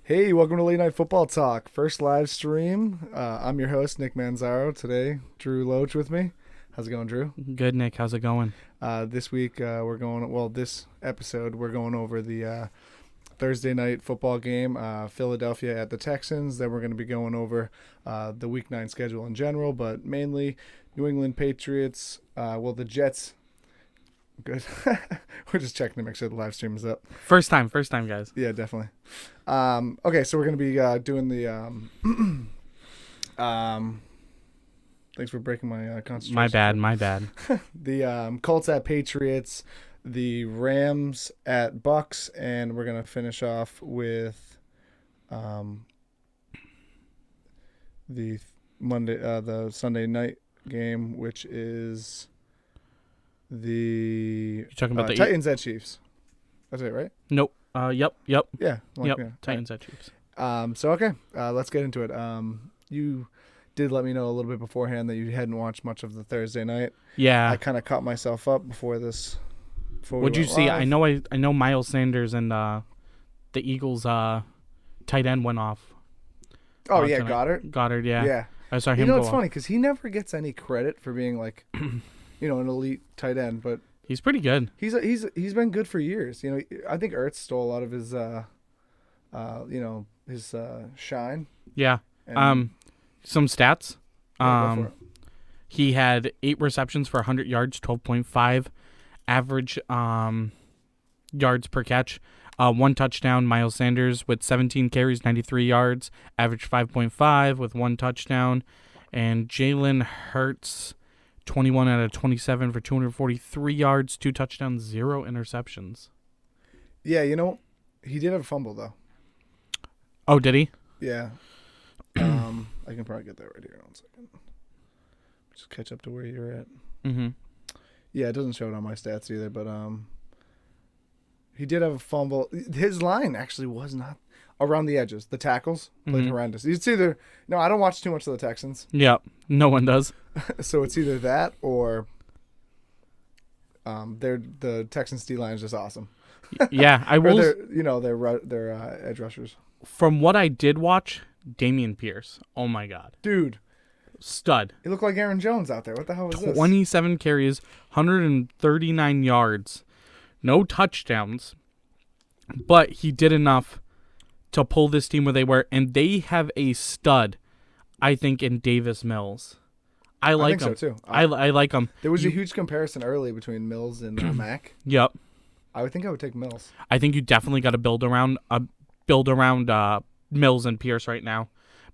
Hey, welcome to Late Night Football Talk. First live stream. I'm your host, Nick Manzaro. Today, Drew Loach with me. How's it going, Drew? Good, Nick. How's it going? This week, this episode, we're going over the Thursday night football game, Philadelphia at the Texans. Then we're going to be going over the Week 9 schedule in general, but mainly New England Patriots, the Jets. Good. We're just checking to make sure the live stream is up. First time, guys. Yeah, definitely. Okay, so we're going to be doing the thanks for breaking my concentration. My bad. The Colts at Patriots, the Rams at Bucks, and we're going to finish off with the Sunday night game, which is the You're talking about the Titans at Chiefs. That's it, right? Nope. Yep. Yeah. Titans at Chiefs. Let's get into it. You did let me know a little bit beforehand that you hadn't watched much of the Thursday night. Yeah. I kind of caught myself up before this. What'd you see? Live. I know Miles Sanders and the Eagles tight end went off. Oh yeah, tonight. Goddard. Yeah. Yeah. I saw him. It's funny because he never gets any credit for being like, an elite tight end, but he's pretty good. He's been good for years. I think Ertz stole a lot of his his shine. Yeah. Some stats. He had 8 receptions for 100 yards, 12.5 average yards per catch. 1 touchdown. Miles Sanders with 17 carries, 93 yards, average 5.5 with 1 touchdown, and Jalen Hurts, 21 out of 27 for 243 yards, 2 touchdowns, 0 interceptions. Yeah, he did have a fumble though. Oh, did he? Yeah. I can probably get that right here. 1 second. Just catch up to where you're at. Mm-hmm. Yeah, it doesn't show it on my stats either, but he did have a fumble. His line actually was not around the edges. The tackles played horrendous. It's either I don't watch too much of the Texans. Yeah, no one does. So it's either that or the Texans D line is just awesome. Yeah, I will. Their edge rushers. From what I did watch, Damian Pierce. Oh my God, dude, stud. He looked like Aaron Jones out there. What the hell was this? 27 carries, 139 yards, no touchdowns, but he did enough to pull this team where they were, and they have a stud, I think, in Davis Mills. I like him. So too. I like him. There was a huge comparison early between Mills and Mack. Yep. I would take Mills. I think you definitely got to build around Mills and Pierce right now.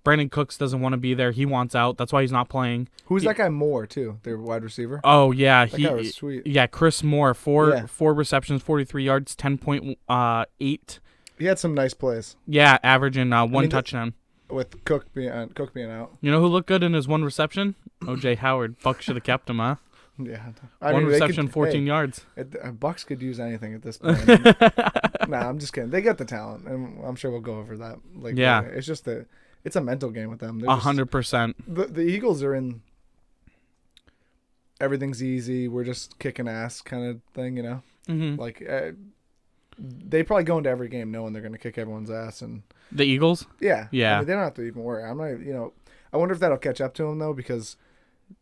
Brandon Cooks doesn't want to be there. He wants out. That's why he's not playing. Who's that guy Moore too? Their wide receiver. Oh yeah, that guy was sweet. Yeah, Chris Moore, four receptions, 43 yards, 10.8. He had some nice plays. Yeah, averaging 1 touchdown. With Cook being out. You know who looked good in his 1 reception? O.J. Howard. Bucks should have kept him, huh? Yeah. 1 reception, 14 yards. Bucks could use anything at this point. Nah, I'm just kidding. They got the talent, and I'm sure we'll go over that. It's just it's a mental game with them. 100%. The Eagles are in everything's easy. We're just kicking ass kind of thing, Mm-hmm. They probably go into every game knowing they're going to kick everyone's ass. And the Eagles? Yeah. Yeah. I mean, they don't have to even worry. I'm not, I wonder if that'll catch up to them, though, because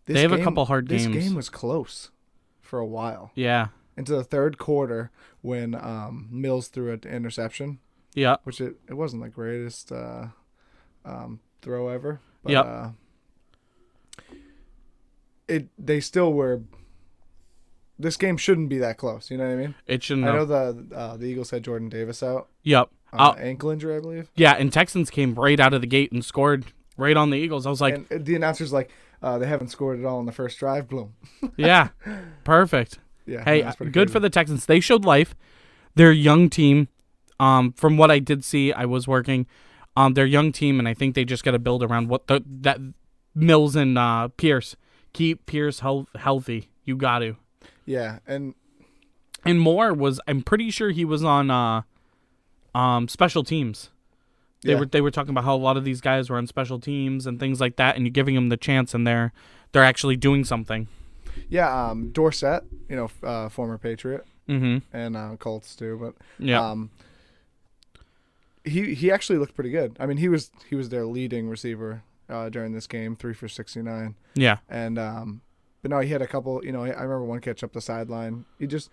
they have a couple hard games. This game was close for a while. Yeah. Into the third quarter when Mills threw an interception. Yeah. Which it wasn't the greatest throw ever. But, yep. They still were. This game shouldn't be that close. You know what I mean? It shouldn't. I know the Eagles had Jordan Davis out. Yep. Ankle injury, I believe. Yeah, and Texans came right out of the gate and scored right on the Eagles. I was like, and the announcer's like, they haven't scored at all in the first drive. Boom. Yeah, perfect. Yeah. Hey, good for the Texans. They showed life. They're a young team. From what I did see, I was working. They're a young team, and I think they just got to build around that Mills and Pierce. Keep Pierce healthy. You got to. Yeah, and Moore was. I'm pretty sure he was on special teams. They were talking about how a lot of these guys were on special teams and things like that, and you're giving them the chance, and they're actually doing something. Yeah, Dorsett, former Patriot, mm-hmm. and Colts too, but yeah, he actually looked pretty good. I mean, he was their leading receiver during this game, 3 for 69. Yeah. And but no, he had a couple. You know, I remember one catch up the sideline. He just,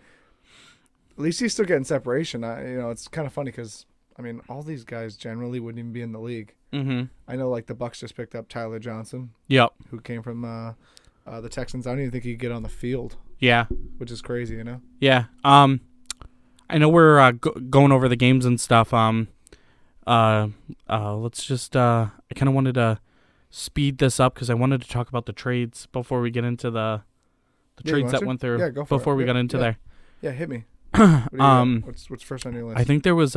at least he's still getting separation. It's kind of funny because I mean, all these guys generally wouldn't even be in the league. Mm-hmm. I know, like the Bucks just picked up Tyler Johnson. Yep. Who came from the Texans. I don't even think he could get on the field. Yeah. Which is crazy, you know. Yeah. I know we're going over the games and stuff. Let's just. I kind of wanted to speed this up because I wanted to talk about the trades before we get into the trades that went through. Yeah, go for before we got into there. Yeah, hit me. What's first on your list? I think there was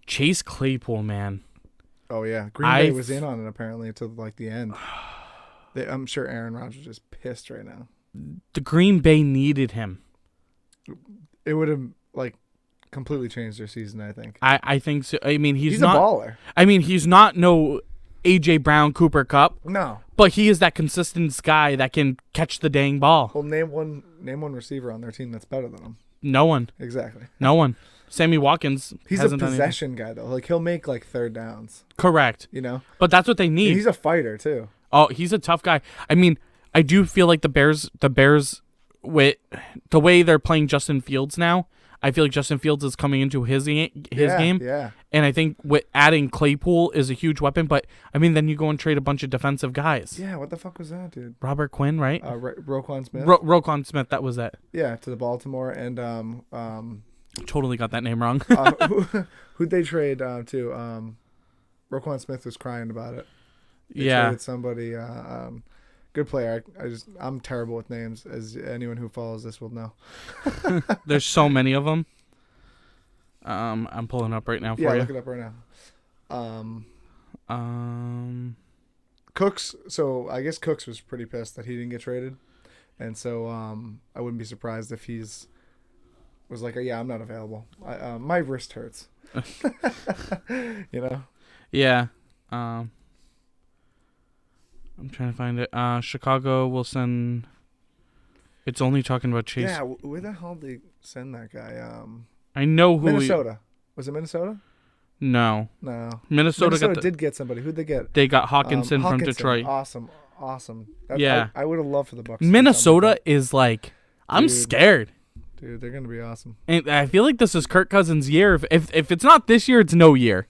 Chase Claypool, man. Oh yeah, Green Bay was in on it apparently until like the end. I'm sure Aaron Rodgers is pissed right now. The Green Bay needed him. It would have like completely changed their season, I think. I think so. I mean, he's a not, baller. I mean, he's not no AJ Brown, Cooper Kupp. No. But he is that consistent guy that can catch the dang ball. Well, name one receiver on their team that's better than him. No one. Exactly. No one. Sammy Watkins. He's a possession guy though. Like he'll make like third downs. Correct. You know. But that's what they need. And he's a fighter too. Oh, he's a tough guy. I mean, I do feel like the Bears with the way they're playing Justin Fields now, I feel like Justin Fields is coming into his game. Yeah. And I think with adding Claypool is a huge weapon. But I mean, then you go and trade a bunch of defensive guys. Yeah. What the fuck was that, dude? Robert Quinn, right? Roquan Smith. Roquan Smith. That was it. Yeah, to the Baltimore and Totally got that name wrong. Who'd they trade to? Roquan Smith was crying about it. They traded somebody. Good player. I'm terrible with names, as anyone who follows this will know. There's so many of them. I'm pulling up right now for you. Yeah, look it up right now. Cooks. So I guess Cooks was pretty pissed that he didn't get traded, and so I wouldn't be surprised if was like, yeah, I'm not available. My wrist hurts. You know. Yeah. I'm trying to find it. Chicago will send. It's only talking about Chase. Yeah, where the hell did they send that guy? I know who. Minnesota. Was it Minnesota? No. Minnesota did get somebody. Who'd they get? They got Hawkinson from Detroit. Awesome. Yeah. I would have loved for the Bucks. Minnesota is like, I'm scared. Dude, they're gonna be awesome. And I feel like this is Kirk Cousins' year. If it's not this year, it's no year.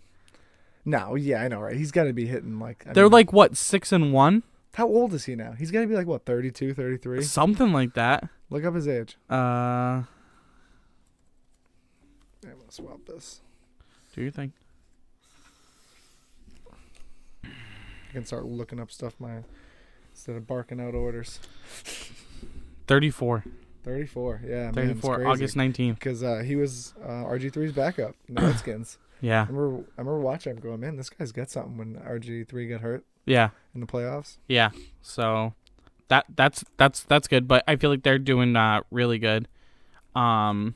No, yeah, I know, right? He's got to be hitting like. They're like what, 6-1? How old is he now? He's got to be like what, 32, 33? Something like that. Look up his age. I'm gonna swap this. Do you think? I can start looking up stuff instead of barking out orders. 34. 34, yeah. 34, man, August 19th. Because he was RG3's backup in the Redskins. Yeah. I remember watching him going, man, this guy's got something when RG3 got hurt. Yeah. In the playoffs. Yeah. So that's good, but I feel like they're doing really good. I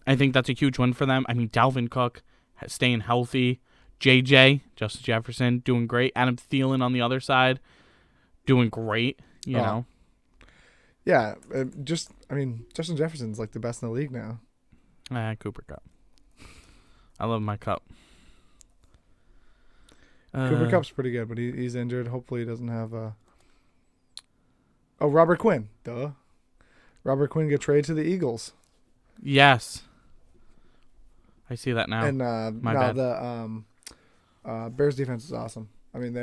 think that's a huge win for them. I mean, Dalvin Cook staying healthy. JJ, Justin Jefferson, doing great. Adam Thielen on the other side, doing great, you know. Yeah, Justin Jefferson's like the best in the league now. Cooper Kupp. I love my Cup. Cooper Kupp's pretty good, but he's injured. Hopefully he doesn't have Robert Quinn. Duh. Robert Quinn get traded to the Eagles. Yes. I see that now. And my bad. The Bears defense is awesome. I mean,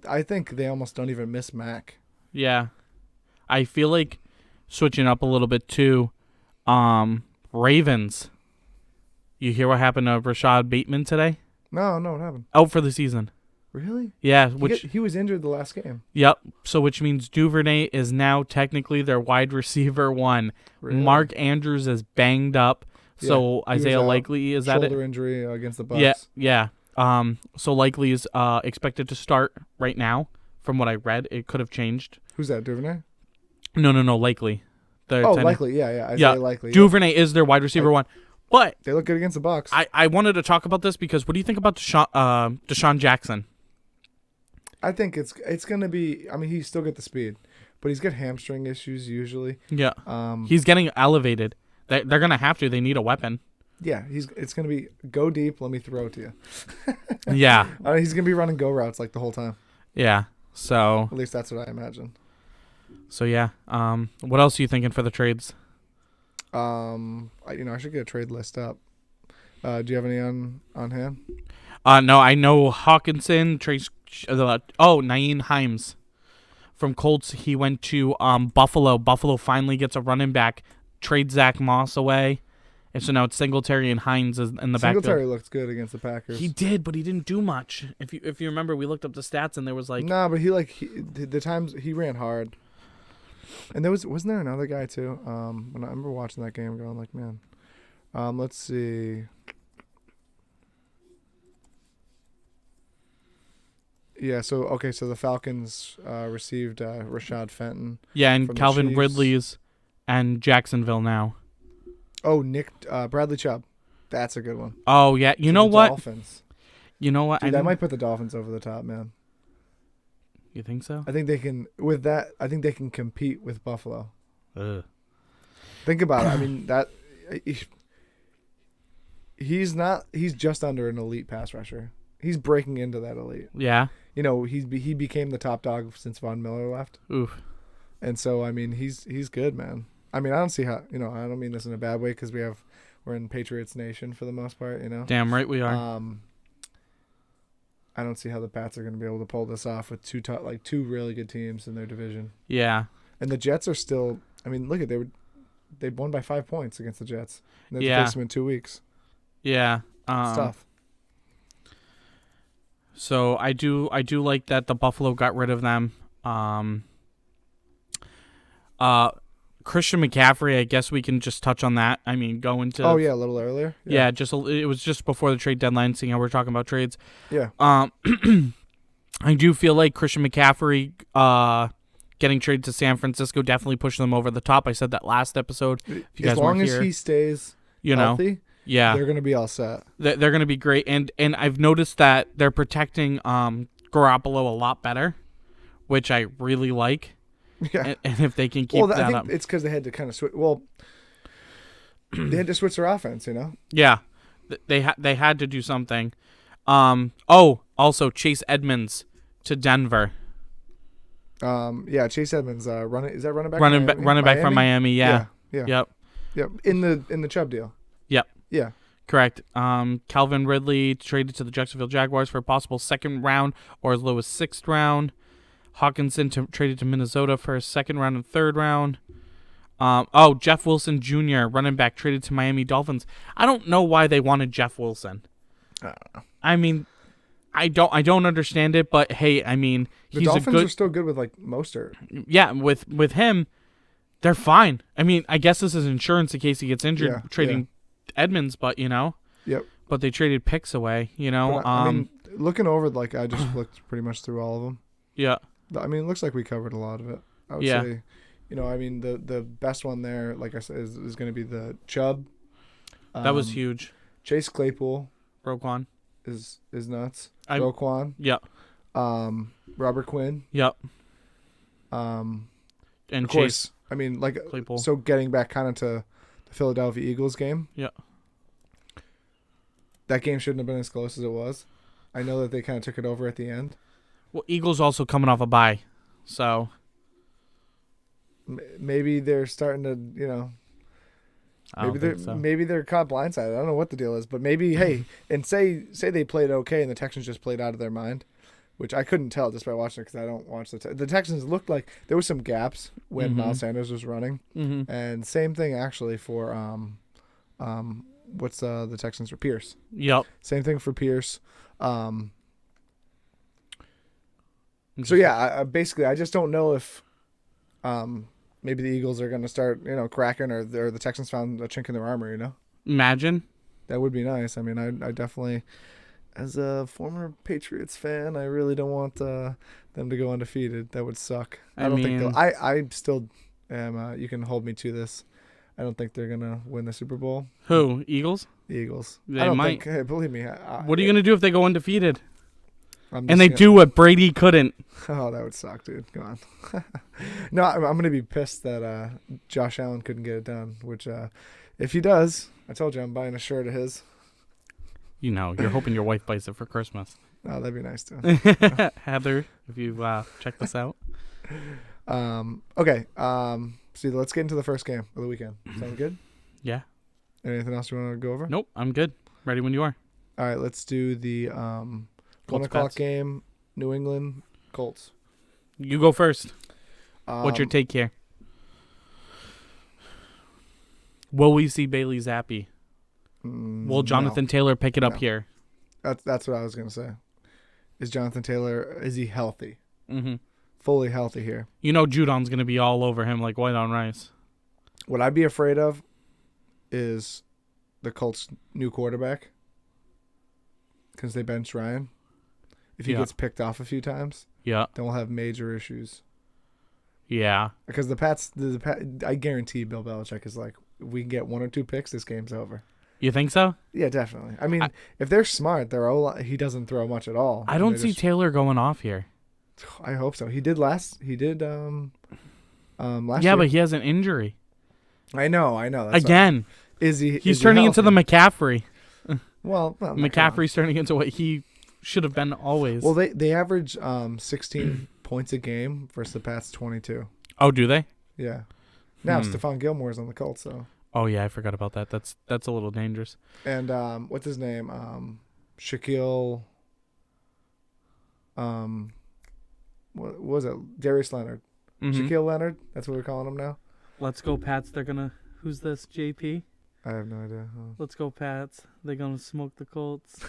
I think they almost don't even miss Mac. Yeah. I feel like switching up a little bit too. Ravens. You hear what happened to Rashad Bateman today? No, what happened? Out for the season. Really? Yeah. He was injured the last game. Yep. So which means Duvernay is now technically their wide receiver one. Really? Mark Andrews is banged up. Yeah, so Isaiah Likely is at it. Shoulder injury against the Bucks. Yeah. So Likely is expected to start right now. From what I read, it could have changed. Who's that? Duvernay? No. Likely. Likely. Yeah. Isaiah Likely. Duvernay is their wide receiver one. But they look good against the Bucks. I wanted to talk about this because what do you think about Deshaun Jackson? I think it's gonna be. I mean, he's still got the speed, but he's got hamstring issues usually. Yeah. He's getting elevated. They're gonna have to. They need a weapon. Yeah, it's gonna be go deep. Let me throw it to you. Yeah. He's gonna be running go routes like the whole time. Yeah. So. At least that's what I imagine. So yeah. What else are you thinking for the trades? I should get a trade list up. Do you have any on hand? No, I know Hawkinson, Nyeen Himes from Colts. He went to Buffalo. Buffalo finally gets a running back. Trade Zach Moss away, and so now it's Singletary and Hines in the backfield. Singletary looked good against the Packers. He did, but he didn't do much. If you remember, we looked up the stats and there was like but the times he ran hard. And wasn't there another guy too? When I remember watching that game, going like, man. Let's see. Yeah. So the Falcons received Rashad Fenton. Yeah, and Calvin Ridley's, and Jacksonville now. Oh, Bradley Chubb, that's a good one. Oh yeah, you know what? Dolphins. You know what? Dude, that might put the Dolphins over the top, man. You think so? I think they can with that. I think they can compete with Buffalo. Ugh. Think about it. I mean that he's just under an elite pass rusher. He's breaking into that elite. Yeah. He became the top dog since Von Miller left. Oof. And so I mean he's good, man. I mean I don't see how I don't mean this in a bad way because we're in Patriots Nation for the most part. Damn right we are. I don't see how the Pats are going to be able to pull this off with two really good teams in their division. Yeah. And the Jets are still. I mean, look at they won by 5 points against the Jets. And they faced them in 2 weeks. Yeah. It's tough. So I do like that the Buffalo got rid of them. Christian McCaffrey, I guess we can just touch on that. I mean, going to... Oh, yeah, a little earlier. Yeah, it was just before the trade deadline, seeing how we're talking about trades. Yeah. I do feel like Christian McCaffrey getting traded to San Francisco definitely pushed them over the top. I said that last episode. If you guys weren't here, as long as he stays healthy, yeah, they're going to be all set. They're going to be great. And I've noticed that they're protecting Garoppolo a lot better, which I really like. Yeah. And if they can keep that I think up. it's because they had to kind of switch. Well, they had to switch their offense, Yeah. They had to do something. Also Chase Edmonds to Denver. Chase Edmonds, is that running back? Running back from Miami, yeah. Yep. In the Chubb deal. Yep. Yeah. Correct. Calvin Ridley traded to the Jacksonville Jaguars for a possible 2nd round or as low as 6th round. Hawkinson traded to Minnesota for a 2nd round and 3rd round. Jeff Wilson Jr., running back, traded to Miami Dolphins. I don't know why they wanted Jeff Wilson. I don't know. I mean, I don't understand it, but hey, I mean, the Dolphins are still good with like Mostert. Yeah, with him, they're fine. I mean, I guess this is insurance in case he gets injured trading Edmonds, but Yep. But they traded picks away, But, I mean, looking over, I just looked pretty much through all of them. Yeah. I mean, it looks like we covered a lot of it. I would say, I mean, the best one there, like I said, is going to be the Chubb. That was huge. Chase Claypool. Roquan. Is nuts. Roquan. Yep. Robert Quinn. Yep. And of course, Chase. I mean, Claypool. So getting back kind of to the Philadelphia Eagles game. Yeah. That game shouldn't have been as close as it was. I know that they kind of took it over at the end. Well, Eagles also coming off a bye, so maybe they're starting to, maybe they're caught blindsided. I don't know what the deal is, but maybe and say they played okay and the Texans just played out of their mind, which I couldn't tell just by watching it because I don't watch the Texans. Looked like there were some gaps when Miles Sanders was running, and same thing actually for what's the Texans for Pierce. Yep. Same thing for Pierce. So yeah, basically, I just don't know if maybe the Eagles are going to start, cracking, or the Texans found a chink in their armor. Imagine. That would be nice. I mean, I definitely, as a former Patriots fan, I really don't want them to go undefeated. That would suck. I still am. You can hold me to this. I don't think they're gonna win the Super Bowl. Who? Eagles? The Eagles. They might. Hey, believe me. What are you gonna do if they go undefeated? And they do what Brady couldn't. Oh, that would suck, dude. Go on. No, I'm going to be pissed that Josh Allen couldn't get it done, which If he does, I told you I'm buying a shirt of his. You know, you're hoping your wife buys it for Christmas. Oh, that'd be nice too. Heather, if you check this out. Okay. So let's get into the first game of the weekend. Sound good? Yeah. Anything else you want to go over? Nope, I'm good. Ready when you are. All right, let's do the 1 o'clock game, New England Colts. You go first. What's your take here? Will we see Bailey Zappi? Will Jonathan Taylor pick it up here? That's what I was going to say. Is Jonathan Taylor, is he healthy? Mm-hmm. Fully healthy here. You know Judon's going to be all over him like white on rice. What I'd be afraid of is the Colts' new quarterback, because they benched Ryan. If he gets picked off a few times, then we'll have major issues. Yeah. Because the Pats, I guarantee Bill Belichick is like, if we can get 1 or 2 picks, this game's over. You think so? Yeah, definitely. I mean, if they're smart, he doesn't throw much at all. I don't see Taylor going off here. I hope so. He did last year. Yeah, but he has an injury. I know. Again. He's turning into the McCaffrey. Well, McCaffrey's turning into what he should have been always. Well, they average 16 points a game versus the Pats 22. Oh, do they? Yeah. Now Stephon Gilmore's on the Colts, so. Oh yeah, I forgot about that. That's a little dangerous. And what's his name? Shaquille. What was it? Darius Leonard. Mm-hmm. Shaquille Leonard. That's what we're calling him now. Let's go Pats. They're gonna. Who's this? JP. I have no idea. Let's go Pats. They're gonna smoke the Colts.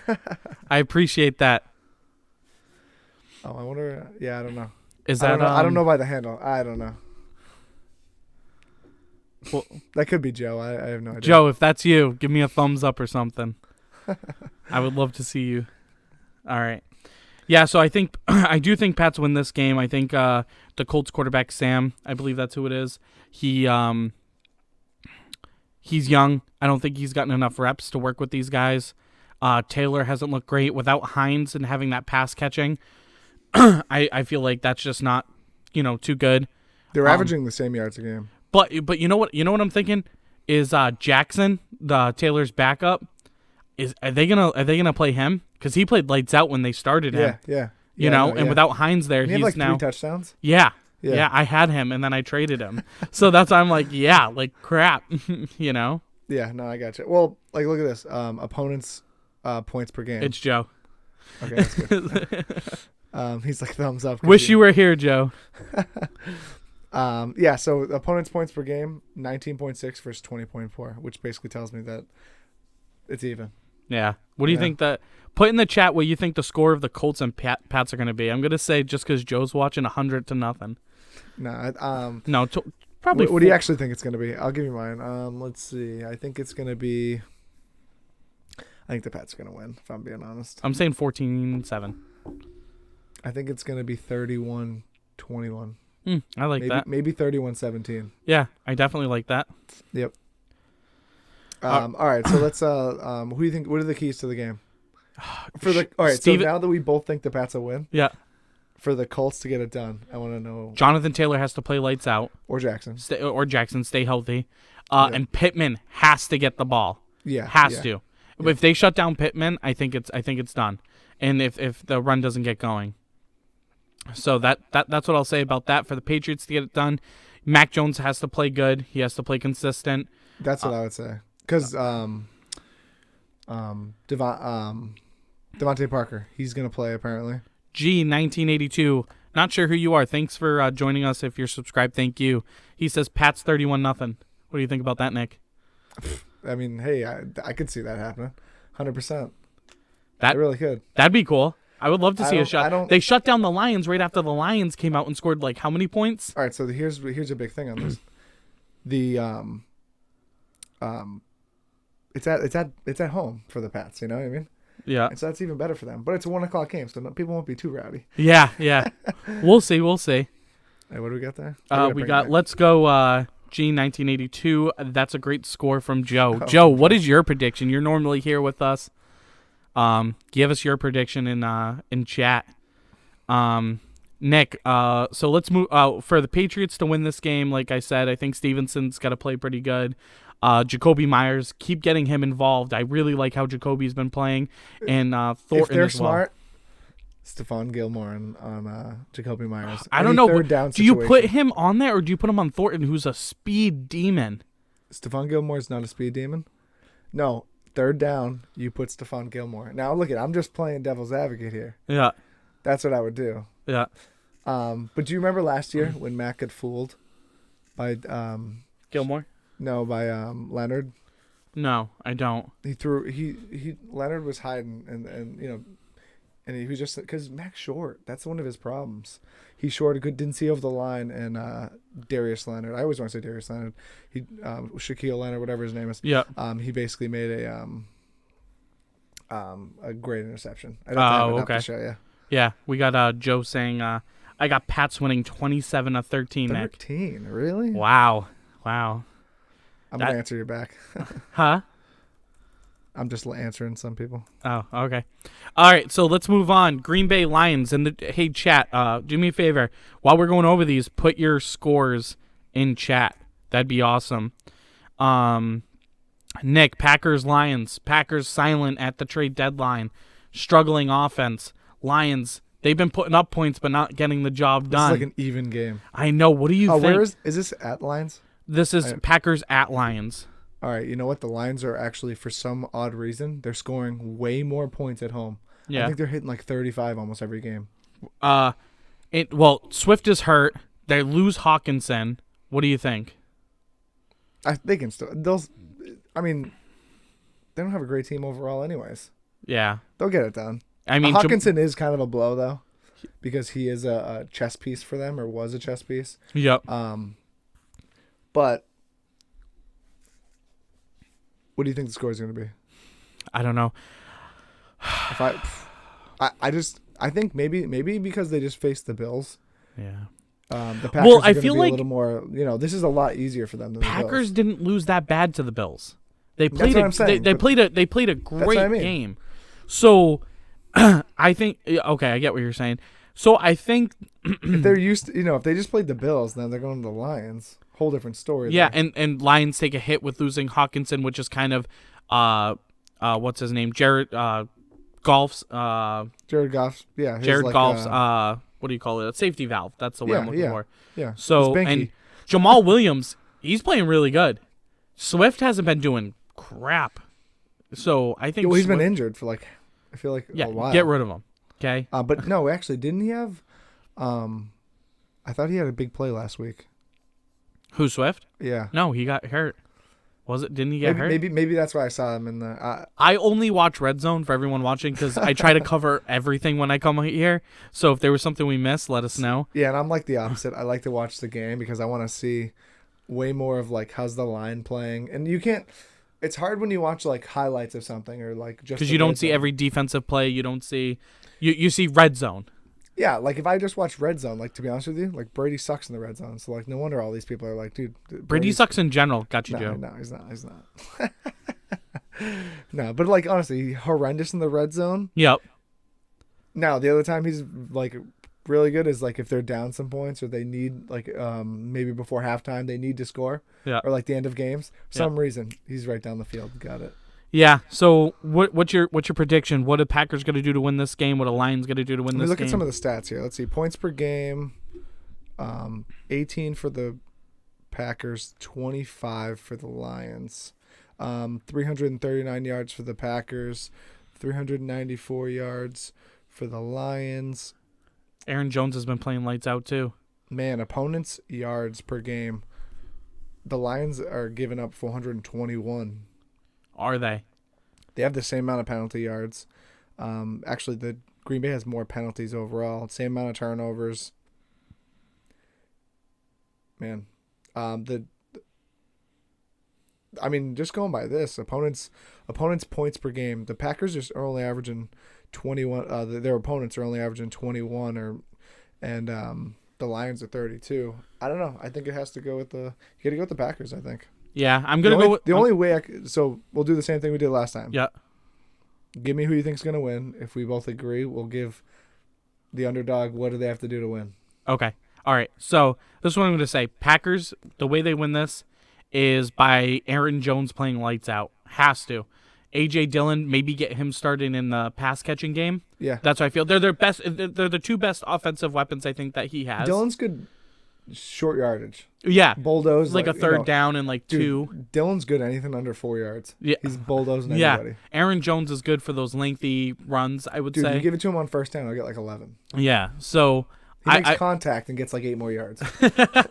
I appreciate that. Oh, I wonder. Yeah, I don't know. Is that? I don't know by the handle. I don't know. Well, that could be Joe. I have no idea. Joe, if that's you, give me a thumbs up or something. I would love to see you. All right. Yeah, so I do think Pats win this game. I think the Colts quarterback Sam, I believe that's who it is. He's young. I don't think he's gotten enough reps to work with these guys. Taylor hasn't looked great without Hines and having that pass catching. I feel like that's just not, too good. They're averaging the same yards a game. But you know what I'm thinking is Jackson, the Taylor's backup. Are they gonna play him? Because he played lights out when they started him. Yeah. And without Hines there, he's now 3 touchdowns. Yeah. I had him and then I traded him. So that's why I'm like, crap. Yeah, no, I got you. Well, look at this. Opponents' points per game. It's Joe. Okay, that's good. He's like thumbs up. Wish you were here, Joe. So opponents' points per game, 19.6 versus 20.4, which basically tells me that it's even. Yeah. What do you think put in the chat what you think the score of the Colts and Pats are going to be. I'm going to say just because Joe's watching 100-0. No, probably. What do you actually think it's going to be? I'll give you mine. Let's see. I think it's going to be. I think the Pats are going to win. If I'm being honest. I'm saying 14-7. I think it's going to be 31-21. I like that. Maybe 31-17. Yeah, I definitely like that. Yep. All right, so let's. Who do you think? What are the keys to the game? All right, so now that we both think the Pats will win. Yeah. For the Colts to get it done, I want to know. Jonathan Taylor has to play lights out. Or Jackson. Stay healthy. And Pittman has to get the ball. Yeah. Has to. Yeah. If they shut down Pittman, I think it's done. And if the run doesn't get going. So that's what I'll say about that. For the Patriots to get it done, Mac Jones has to play good. He has to play consistent. That's what I would say. Because Devontae Parker, he's going to play apparently. G1982, not sure who you are. Thanks for joining us. If you're subscribed, thank you. He says Pats 31-0. What do you think about that, Nick? I mean, hey, I could see that happening. 100%. That really could. That'd be cool. I would love to see a shot. They shut down the Lions right after the Lions came out and scored how many points? All right, so here's a big thing on this. It's at home for the Pats. You know what I mean? Yeah. And so that's even better for them. But it's a 1 o'clock game, so people won't be too rowdy. Yeah. We'll see. Hey, what do we got there? Let's go G1982. That's a great score from Joe. Joe, what is your prediction? You're normally here with us. Give us your prediction in chat. Nick, so let's move for the Patriots to win this game. Like I said, I think Stevenson's got to play pretty good. Jacoby Myers, keep getting him involved. I really like how Jacoby's been playing, and Thornton if they're as well. smart, Stephon Gilmore on Jacoby Myers. I don't know. Do you put situation. him on there, or do you put him on Thornton, who's a speed demon? Stephon Gilmore's not a speed demon. No, third down, you put Stephon Gilmore. Now look I'm just playing devil's advocate here. Yeah, That's what I would do. yeah. But do you remember last year when Matt got fooled by Gilmore? No, by Leonard? No, I don't. Leonard was hiding and you know, and he was just because Mac's short. That's one of his problems. He's short, didn't see over the line, and Darius Leonard. I always want to say Darius Leonard. He Shaquille Leonard, whatever his name is. Yeah. He basically made a great interception. I'd have to show you. Yeah, we got Joe saying I got Pats winning 27-13. 13, really? Wow. I'm gonna answer you back. Huh? I'm just answering some people. Oh, okay. All right, so let's move on. Green Bay Lions. Hey, chat, do me a favor. While we're going over these, put your scores in chat. That'd be awesome. Nick, Packers Lions. Packers silent at the trade deadline. Struggling offense. Lions, they've been putting up points but not getting the job done. This is like an even game. I know. What do you think? Where is this at Lions? This is Packers at Lions. All right, you know what? The Lions are actually, for some odd reason, they're scoring way more points at home. Yeah. I think they're hitting like 35 almost every game. Swift is hurt. They lose Hawkinson. What do you think? They can still. I mean, they don't have a great team overall, anyways. Yeah. They'll get it done. I mean, Hawkinson is kind of a blow though, because he is a chess piece for them, or was a chess piece. Yep. But what do you think the score is going to be? I don't know. If I think maybe because they just faced the Bills. Yeah. The Packers are I going to feel be like a little more. You know, this is a lot easier for them than Packers the Bills. didn't lose that bad to the Bills. They That's played. what I'm saying, They played a great game. So I think okay, I get what you're saying. So I think if they're used to, if they just played the Bills, then they're going to the Lions. Whole different story. Yeah, there. and Lions take a hit with losing Hawkinson, which is kind of what's his name? Jared Goff's Jared Goff. Yeah. Jared Goff's what do you call it? A safety valve. That's the word I'm looking for. Yeah. So and Jamal Williams, he's playing really good. Swift hasn't been doing crap. So I think he's been injured for I feel like a while. Get rid of him. Okay. But no, actually, didn't he have I thought he had a big play last week. Who, Swift? Yeah. No, he got hurt. Was it? Didn't he get hurt? Maybe that's why I saw him in the. I only watch Red Zone for everyone watching because I try to cover everything when I come here. So if there was something we missed, let us know. Yeah, and I'm like the opposite. I like to watch the game because I want to see way more of how's the line playing, and you can't. It's hard when you watch highlights of something or just because you don't see every defensive play. You don't see. You see Red Zone. Yeah, if I just watch Red Zone, to be honest with you, Brady sucks in the Red Zone. So no wonder all these people are like, dude, Brady sucks in general. Got you, Joe. No, he's not. He's not. No, but honestly, horrendous in the Red Zone. Yep. Now the other time he's really good is if they're down some points or they need maybe before halftime they need to score. Yeah. Or the end of games. For some reason he's right down the field. Got it. Yeah. So what's your prediction? What are the Packers going to do to win this game? What are Lions going to do to win this game? Look at some of the stats here. Let's see. Points per game. 18 for the Packers, 25 for the Lions. 339 yards for the Packers, 394 yards for the Lions. Aaron Jones has been playing lights out too. Man, opponents' yards per game. The Lions are giving up 421. Are they? They have the same amount of penalty yards. Actually, the Green Bay has more penalties overall. Same amount of turnovers. Man, just going by this, opponents' points per game. The Packers are only averaging 21. Their opponents are only averaging 21, and the Lions are 32. I don't know. I think it has to go with you got to go with the Packers. I think. Yeah, I'm gonna go with the only way. So we'll do the same thing we did last time. Yeah. Give me who you think's gonna win. If we both agree, we'll give the underdog. What do they have to do to win? Okay. All right. So this is what I'm going to say. Packers, the way they win this is by Aaron Jones playing lights out. Has to. A.J. Dillon, maybe get him started in the pass-catching game. Yeah. That's what I feel. They're their best. They're the two best offensive weapons I think that he has. Dillon's good short yardage. Yeah. Bulldoze. Like a third down and like dude, 2. Dillon's good anything under 4 yards. Yeah. He's bulldozing anybody. Yeah. Aaron Jones is good for those lengthy runs, I would Dude, say. you give it to him on first down, he'll get like 11. Yeah. So he makes contact and gets like 8 more yards.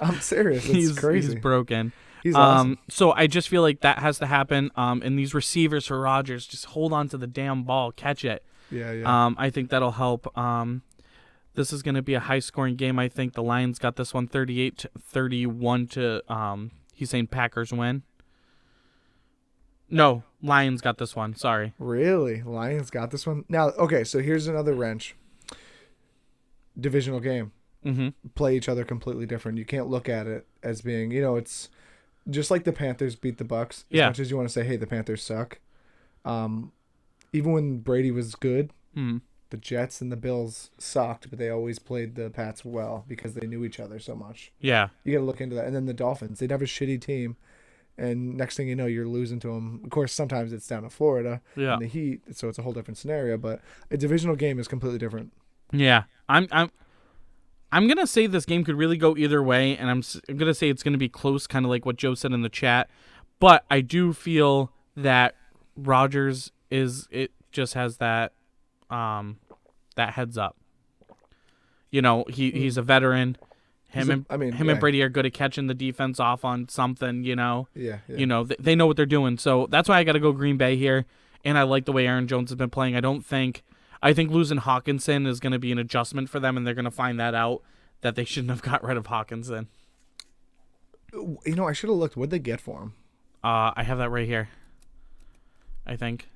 I'm serious. It's crazy. He's broken. He's awesome. So I just feel like that has to happen. And these receivers for Rodgers, just hold on to the damn ball, catch it. Yeah. I think that'll help. This is going to be a high-scoring game. I think the Lions got this one 38-31 to he's saying Packers win. No, Lions got this one. Sorry. Really? Lions got this one? Now, okay, so here's another wrench. Divisional game. Mm-hmm. Play each other completely different. You can't look at it as being, it's just like the Panthers beat the Bucks. As much as you want to say, hey, the Panthers suck. Even when Brady was good, the Jets and the Bills sucked, but they always played the Pats well because they knew each other so much. Yeah. You got to look into that. And then the Dolphins, they'd have a shitty team, and next thing you know, you're losing to them. Of course, sometimes it's down to Florida and the Heat, so it's a whole different scenario, but a divisional game is completely different. Yeah. I'm going to say this game could really go either way, and I'm going to say it's going to be close, kind of like what Joe said in the chat, but I do feel that Rodgers just has that heads up. He's a veteran. Him and Brady are good at catching the defense off on something, Yeah. They know what they're doing. So that's why I got to go Green Bay here. And I like the way Aaron Jones has been playing. I think losing Hawkinson is going to be an adjustment for them, and they're going to find that out that they shouldn't have got rid of Hawkinson. I should have looked. What'd they get for him? I have that right here. I think.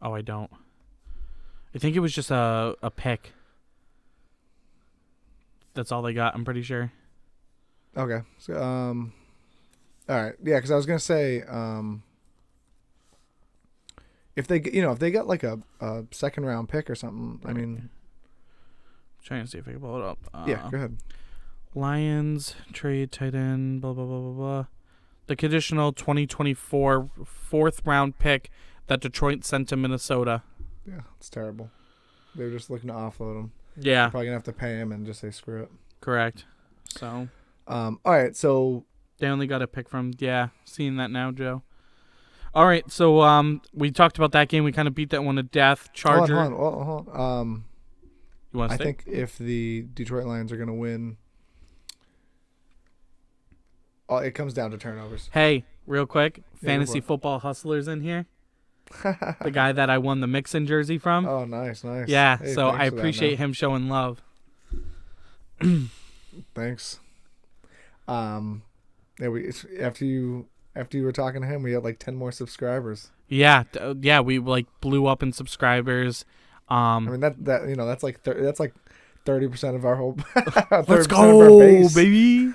Oh, I don't. I think it was just a pick. That's all they got, I'm pretty sure. Okay. So, all right. Yeah, because I was gonna say, if they got like a second round pick or something, right. I mean, I'm trying to see if I can pull it up. Yeah, go ahead. Lions trade tight end, blah blah blah blah blah. The conditional 2024 fourth round pick that Detroit sent to Minnesota. Yeah, it's terrible. They were just looking to offload him. Yeah. They're probably going to have to pay him and just say screw it. Correct. So. All right, so. They only got a pick from, seeing that now, Joe. All right, so we talked about that game. We kind of beat that one to death. Charger. Hold on. You want to I think if the Detroit Lions are going to win, it comes down to turnovers. Hey, real quick, Fantasy Football Hustlers in here. The guy that I won the Mixon jersey from. Oh, nice. Yeah, hey, so I appreciate him showing love. Thanks. After you were talking to him, we had like 10 more subscribers. Yeah, we like blew up in subscribers. I mean that's like 30% of our whole. Let's go, baby.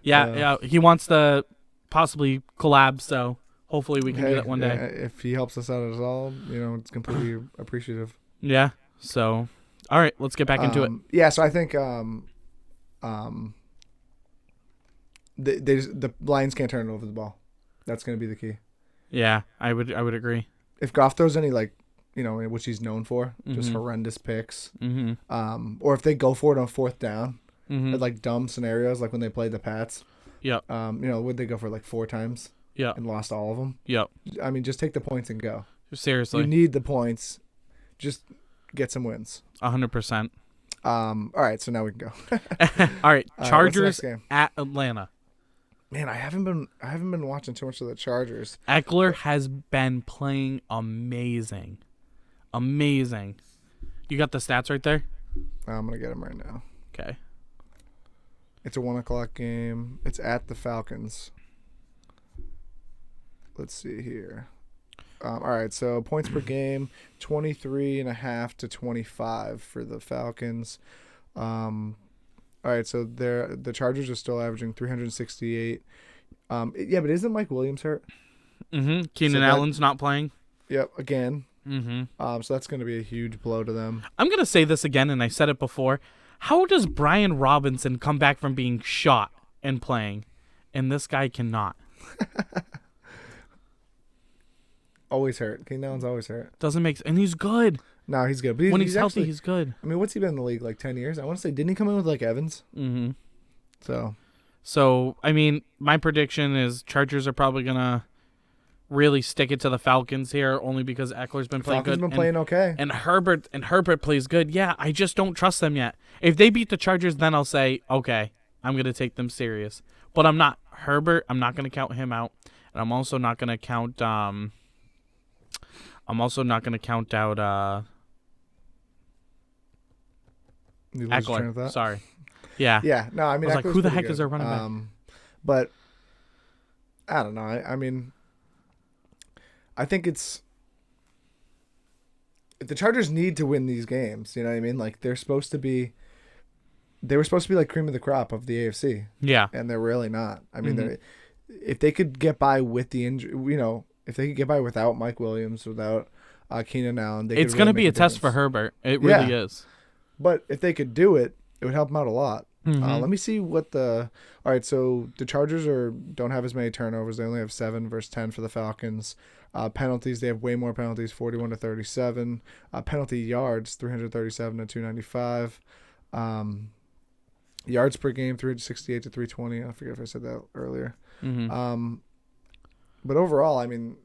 Yeah, he wants to possibly collab, so hopefully we can do that one day. If he helps us out at all, it's completely appreciative. Yeah. So, all right, let's get back into it. Yeah. So I think the Lions can't turn over the ball. That's going to be the key. Yeah, I would agree. If Goff throws any which he's known for, just horrendous picks, or if they go for it on fourth down, at like dumb scenarios, like when they played the Pats. Yep. Would they go for like 4 times? Yeah. And lost all of them. Yep. I mean, just take the points and go. Seriously. You need the points. Just get some wins. 100%. All right, so now we can go. All right, Chargers at Atlanta. Man, I haven't been watching too much of the Chargers. Eckler has been playing amazing. Amazing. You got the stats right there? I'm going to get them right now. Okay. It's a 1:00 game. It's at the Falcons. Let's see here. All right, so points per game, 23.5 to 25 for the Falcons. All right, so the Chargers are still averaging 368. Yeah, but isn't Mike Williams hurt? Keenan Allen's not playing. Yep, again. Mm-hmm. So that's going to be a huge blow to them. I'm going to say this again, and I said it before. How does Brian Robinson come back from being shot and playing, and this guy cannot? Always hurt. Keenan Allen's always hurt. Doesn't make sense. And he's good. No, he's good. But When he's healthy, actually, he's good. I mean, what's he been in the league, like 10 years? I want to say, didn't he come in with, like, Evans? Mm-hmm. So, I mean, my prediction is Chargers are probably going to really stick it to the Falcons here, only because Eckler's been playing good. Falcons been playing okay. And Herbert plays good. Yeah, I just don't trust them yet. If they beat the Chargers, then I'll say, okay, I'm going to take them serious. But I'm not. Herbert, I'm not going to count him out. And I'm also not going to count out Eckler. Sorry. Yeah. Yeah. No, I mean, I was Eckler's like, who the heck good. is their running back? But I don't know. I mean, I think it's the Chargers need to win these games. You know what I mean? Like they were supposed to be like cream of the crop of the AFC. Yeah. And they're really not. I mean, if they could get by with the injury, if they could get by without Mike Williams, without Keenan Allen, it's going to be a test for Herbert. It really is. But if they could do it, it would help them out a lot. Mm-hmm. Let me see what all right, so the Chargers don't have as many turnovers. They only have 7 versus 10 for the Falcons. Penalties, they have way more penalties, 41 to 37. Penalty yards, 337 to 295. Yards per game, 368 to 320. I forget if I said that earlier. Mm-hmm. But overall, I mean,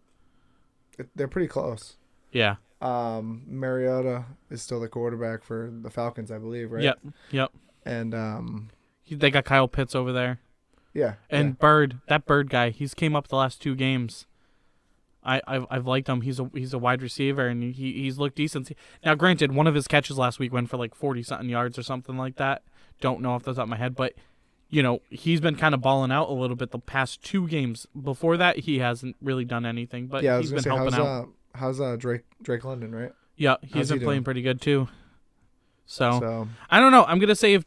they're pretty close. Yeah. Mariota is still the quarterback for the Falcons, I believe, right? Yep. And they got Kyle Pitts over there. Yeah. And Bird, that Bird guy, he's came up the last 2 games. I've liked him. He's a wide receiver and he's looked decent. Now, granted, one of his catches last week went for like 40-something yards or something like that. Don't know off the top of my head, but he's been kind of balling out a little bit the past 2 games. Before that, he hasn't really done anything, but yeah, he's been helping out. How's Drake London, right? Yeah, he's been playing pretty good too. So I don't know. I'm gonna say if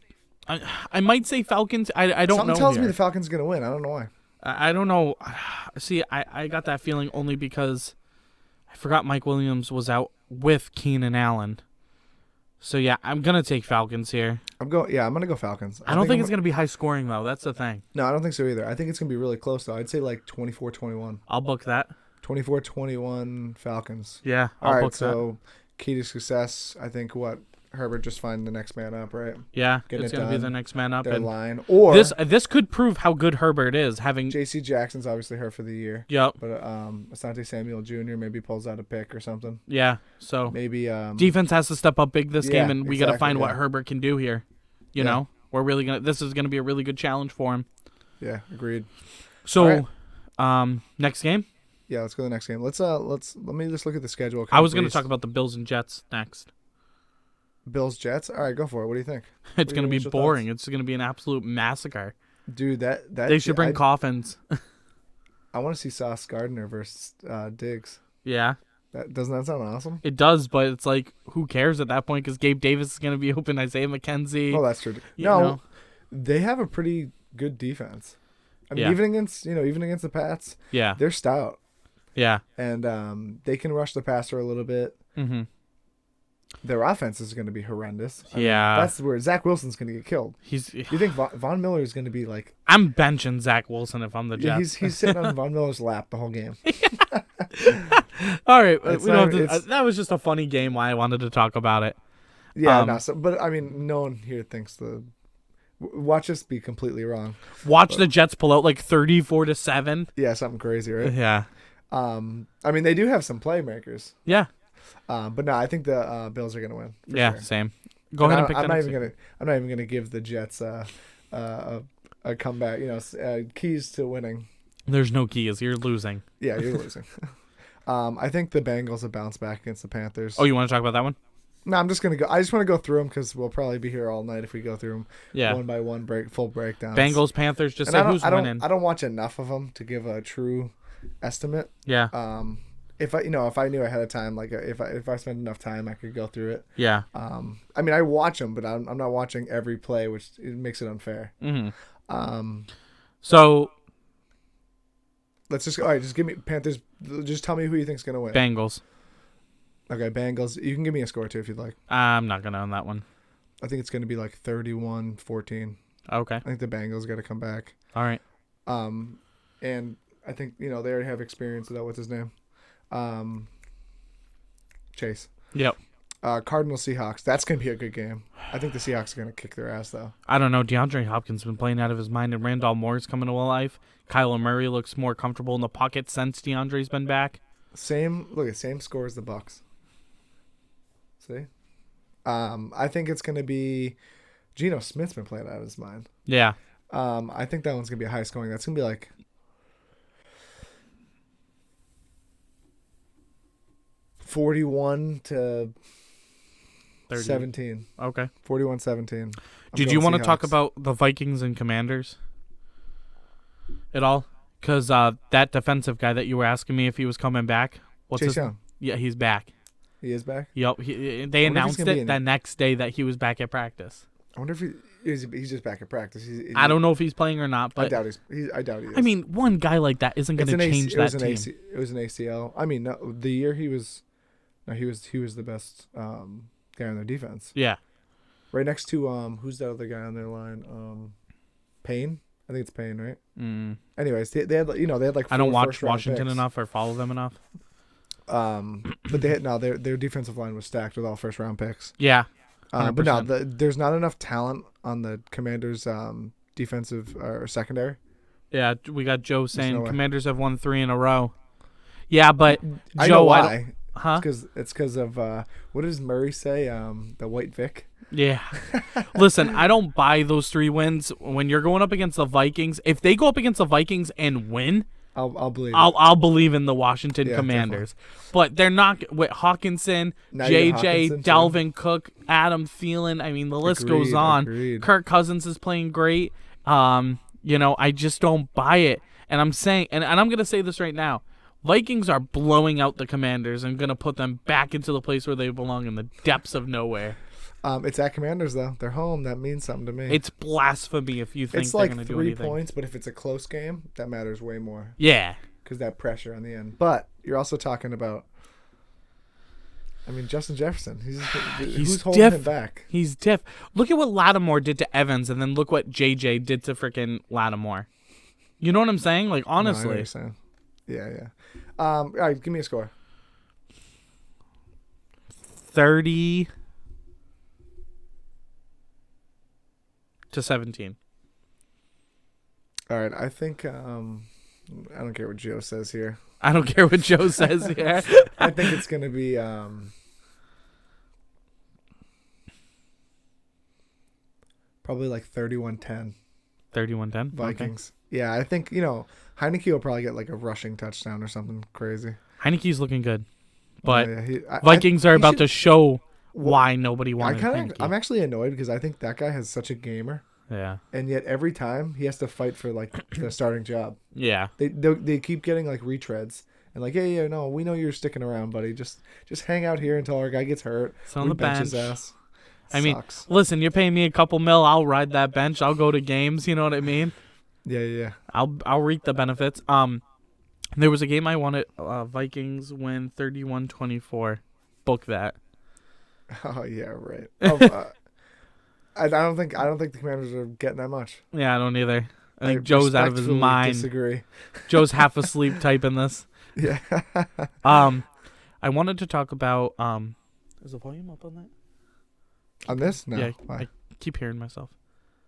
I might say Falcons. I don't know. Something tells me the Falcons are gonna win. I don't know why. I don't know. See, I got that feeling only because I forgot Mike Williams was out with Keenan Allen. So yeah, I'm gonna take Falcons here. I'm gonna go Falcons. I don't think it's gonna be high scoring though. That's the thing. No, I don't think so either. I think it's gonna be really close though. I'd say like 24-21. I'll book that. 24-21 Falcons. Yeah, I'll book that. So key to success, I think Herbert just find the next man up, right? Yeah, it's going to be the next man up. Their line. Or this could prove how good Herbert is. Having J.C. Jackson's obviously hurt for the year. Yep. But Asante Samuel Jr. maybe pulls out a pick or something. Yeah, so maybe defense has to step up big this game, and we got to find what Herbert can do here. You know, we're really this is going to be a really good challenge for him. Yeah, agreed. So, next game. Yeah, let's go to the next game. Let me just look at the schedule. I was going to talk about the Bills and Jets next. Bills Jets. All right, go for it. What do you think? It's going to be boring. Thoughts? It's going to be an absolute massacre. Dude, that they should bring coffins. I want to see Sauce Gardner versus Diggs. Yeah. Doesn't that sound awesome? It does, but it's like, who cares at that point? Because Gabe Davis is going to be open. Isaiah McKenzie. Oh, that's true. They have a pretty good defense. I mean, even against the Pats. Yeah. They're stout. Yeah. And they can rush the passer a little bit. Mm-hmm. Their offense is going to be horrendous. I mean, yeah. that's where Zach Wilson's going to get killed. You think Von Miller is going to be like... I'm benching Zach Wilson if I'm the Jets. He's sitting on Von Miller's lap the whole game. All right. That was just a funny game why I wanted to talk about it. Yeah, but I mean, no one here thinks watch us be completely wrong. The Jets pull out like 34-7. Yeah, something crazy, right? Yeah. I mean, they do have some playmakers. Yeah. But no, I think the Bills are going to win. Yeah, sure. Same. Go ahead and pick. I'm not even gonna give the Jets a comeback. Keys to winning. There's no keys. You're losing. Yeah, you're losing. I think the Bengals will bounce back against the Panthers. Oh, you want to talk about that one? No, I'm just gonna go. I just want to go through them because we'll probably be here all night if we go through them. Yeah. One by one, full breakdowns. Bengals, Panthers. Just say who's winning. I don't watch enough of them to give a true estimate. Yeah. If I knew ahead of time, like if I spent enough time, I could go through it. Yeah. I mean, I watch them, but I'm not watching every play, which it makes it unfair. Mm-hmm. So let's just all right. Just give me Panthers. Just tell me who you think's gonna win. Bengals. Okay, Bengals. You can give me a score too if you'd like. I'm not gonna on that one. I think it's going to be like 31-14. Okay. I think the Bengals got to come back. All right. And I think, they already have experience with that. What's his name? Chase. Yep. Cardinals Seahawks. That's going to be a good game. I think the Seahawks are going to kick their ass, though. I don't know. DeAndre Hopkins has been playing out of his mind, and Randall Moore's coming to life. Kyler Murray looks more comfortable in the pocket since DeAndre's been back. Same score as the Bucs. See? I think it's going to be Geno Smith's been playing out of his mind. Yeah. I think that one's going to be a high scoring. That's going to be like 41-17. Okay. 41-17. Did you want to talk about the Vikings and Commanders at all? Because that defensive guy that you were asking me if he was coming back. Chase Young. Yeah, he's back. He is back? Yep. They announced it the next day that he was back at practice. I wonder if he's just back at practice. I don't know if he's playing or not, but I doubt he is. I mean, one guy like that isn't going to change that team. It was an ACL. I mean, no, the year he was the best guy on their defense. Yeah. Right next to who's that other guy on their line? Payne. I think it's Payne, right? Anyways, they had like. I don't watch Washington enough or follow them enough. But they had their defensive line was stacked with all first round picks. Yeah. But no, there's not enough talent on the Commanders' defensive or secondary. Yeah, we got Joe saying Commanders have won 3 in a row. Yeah, but I Joe, know why. Huh? It's because of what does Murray say? The White Vic. Yeah. Listen, I don't buy those 3 wins when you're going up against the Vikings. If they go up against the Vikings and win, I'll believe. I'll believe in the Washington Commanders. Definitely. But they're not with Hawkinson, JJ, Dalvin Cook, Adam Thielen. I mean, the list goes on. Agreed. Kirk Cousins is playing great. I just don't buy it. And I'm saying, and I'm going to say this right now. Vikings are blowing out the Commanders and going to put them back into the place where they belong in the depths of nowhere. It's at Commanders, though. They're home. That means something to me. It's blasphemy if you think it's they're like going to do anything. 3 points, but if it's a close game, that matters way more. Yeah. Because that pressure on the end. But you're also talking about, Justin Jefferson. Who's holding him back? He's diff. Look at what Lattimore did to Evans, and then look what JJ did to freaking Lattimore. You know what I'm saying? Like, honestly. No, I know what you're saying. Yeah. All right, give me a score. 30-17. All right, I think I don't care what Joe says here. I don't care what Joe says here. I think it's going to be probably like 31-10. 31-10? Vikings. Okay. Yeah, I think, Heineke will probably get like a rushing touchdown or something crazy. Heineke's looking good. But Vikings are about to show why nobody wanted Heineke. I'm actually annoyed because I think that guy has such a gamer. Yeah. And yet every time he has to fight for like the starting job. Yeah. They keep getting like retreads and like, yeah, no, we know you're sticking around, buddy. Just hang out here until our guy gets hurt. Sit on the bench. His ass. I mean, listen, you're paying me a couple mil. I'll ride that bench. I'll go to games. You know what I mean? Yeah. I'll reap the benefits. There was a game I wanted. Vikings win 31-24. Book that. Oh yeah, right. I don't think the Commanders are getting that much. Yeah, I don't either. I think Joe's out of his mind. Disagree. Joe's half asleep typing this. Yeah. I wanted to talk about. Is the volume up on that? On this? No. Yeah, I keep hearing myself.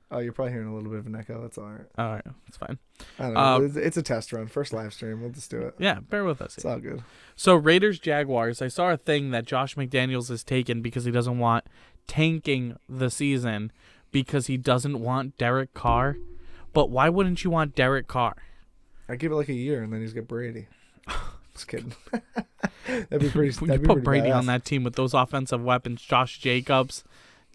Oh, you're probably hearing a little bit of an echo. That's all right. All right, it's fine. I don't know. It's a test run. First live stream. We'll just do it. Yeah, bear with us. It's all good. So Raiders Jaguars. I saw a thing that Josh McDaniels has taken because he doesn't want tanking the season because he doesn't want Derek Carr. But why wouldn't you want Derek Carr? I give it like a year and then he's got Brady. Just kidding. That'd be pretty. When you put Brady on that team with those offensive weapons, Josh Jacobs,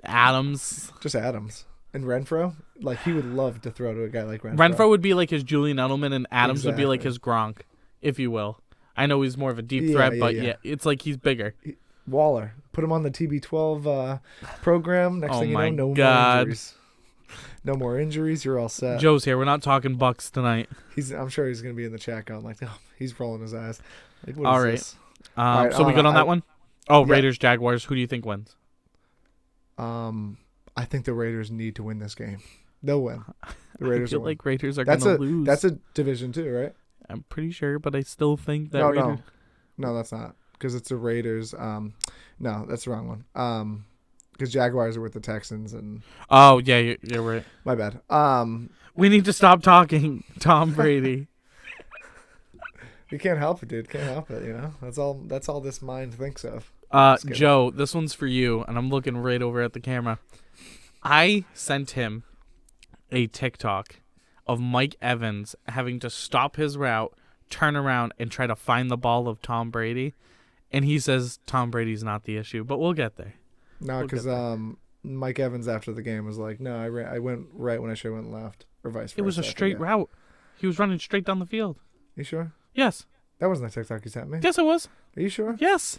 Adams. Just Adams. And Renfro, like he would love to throw to a guy like Renfro. Renfro would be like his Julian Edelman, and Adams would be like his Gronk, if you will. I know he's more of a deep threat, but it's like he's bigger. Waller, put him on the TB12 program. Next thing you know, no more injuries. No more injuries. You're all set. Joe's here. We're not talking Bucks tonight. I'm sure he's gonna be in the chat going like, oh, he's rolling his eyes. Like, all right. So we good on that one? Oh, Yeah. Raiders, Jaguars. Who do you think wins? I think the Raiders need to win this game. They'll win. The I Raiders feel will win. like Raiders are That's gonna a lose. that's a division too, right? I'm pretty sure, but I still think that No, Raiders. no, that's not because it's the Raiders. No, that's the wrong one. Because Jaguars are with the Texans and Oh yeah, you're right. my bad. We need to stop talking Tom Brady. You can't help it, dude. Can't help it. You know, that's all. That's all this mind thinks of. kidding. Joe, this one's for you, and I'm looking right over at the camera. I sent him a TikTok of Mike Evans having to stop his route, turn around, and try to find the ball of Tom Brady, and he says Tom Brady's not the issue, but we'll get there. No, We'll because get there. Mike Evans after the game was like, no, I went right when I should have went left, or vice versa. It was a I straight forget. route. He was running straight down the field. You sure? Yes. That wasn't a TikTok you sent me. Yes, it was. Are you sure? Yes.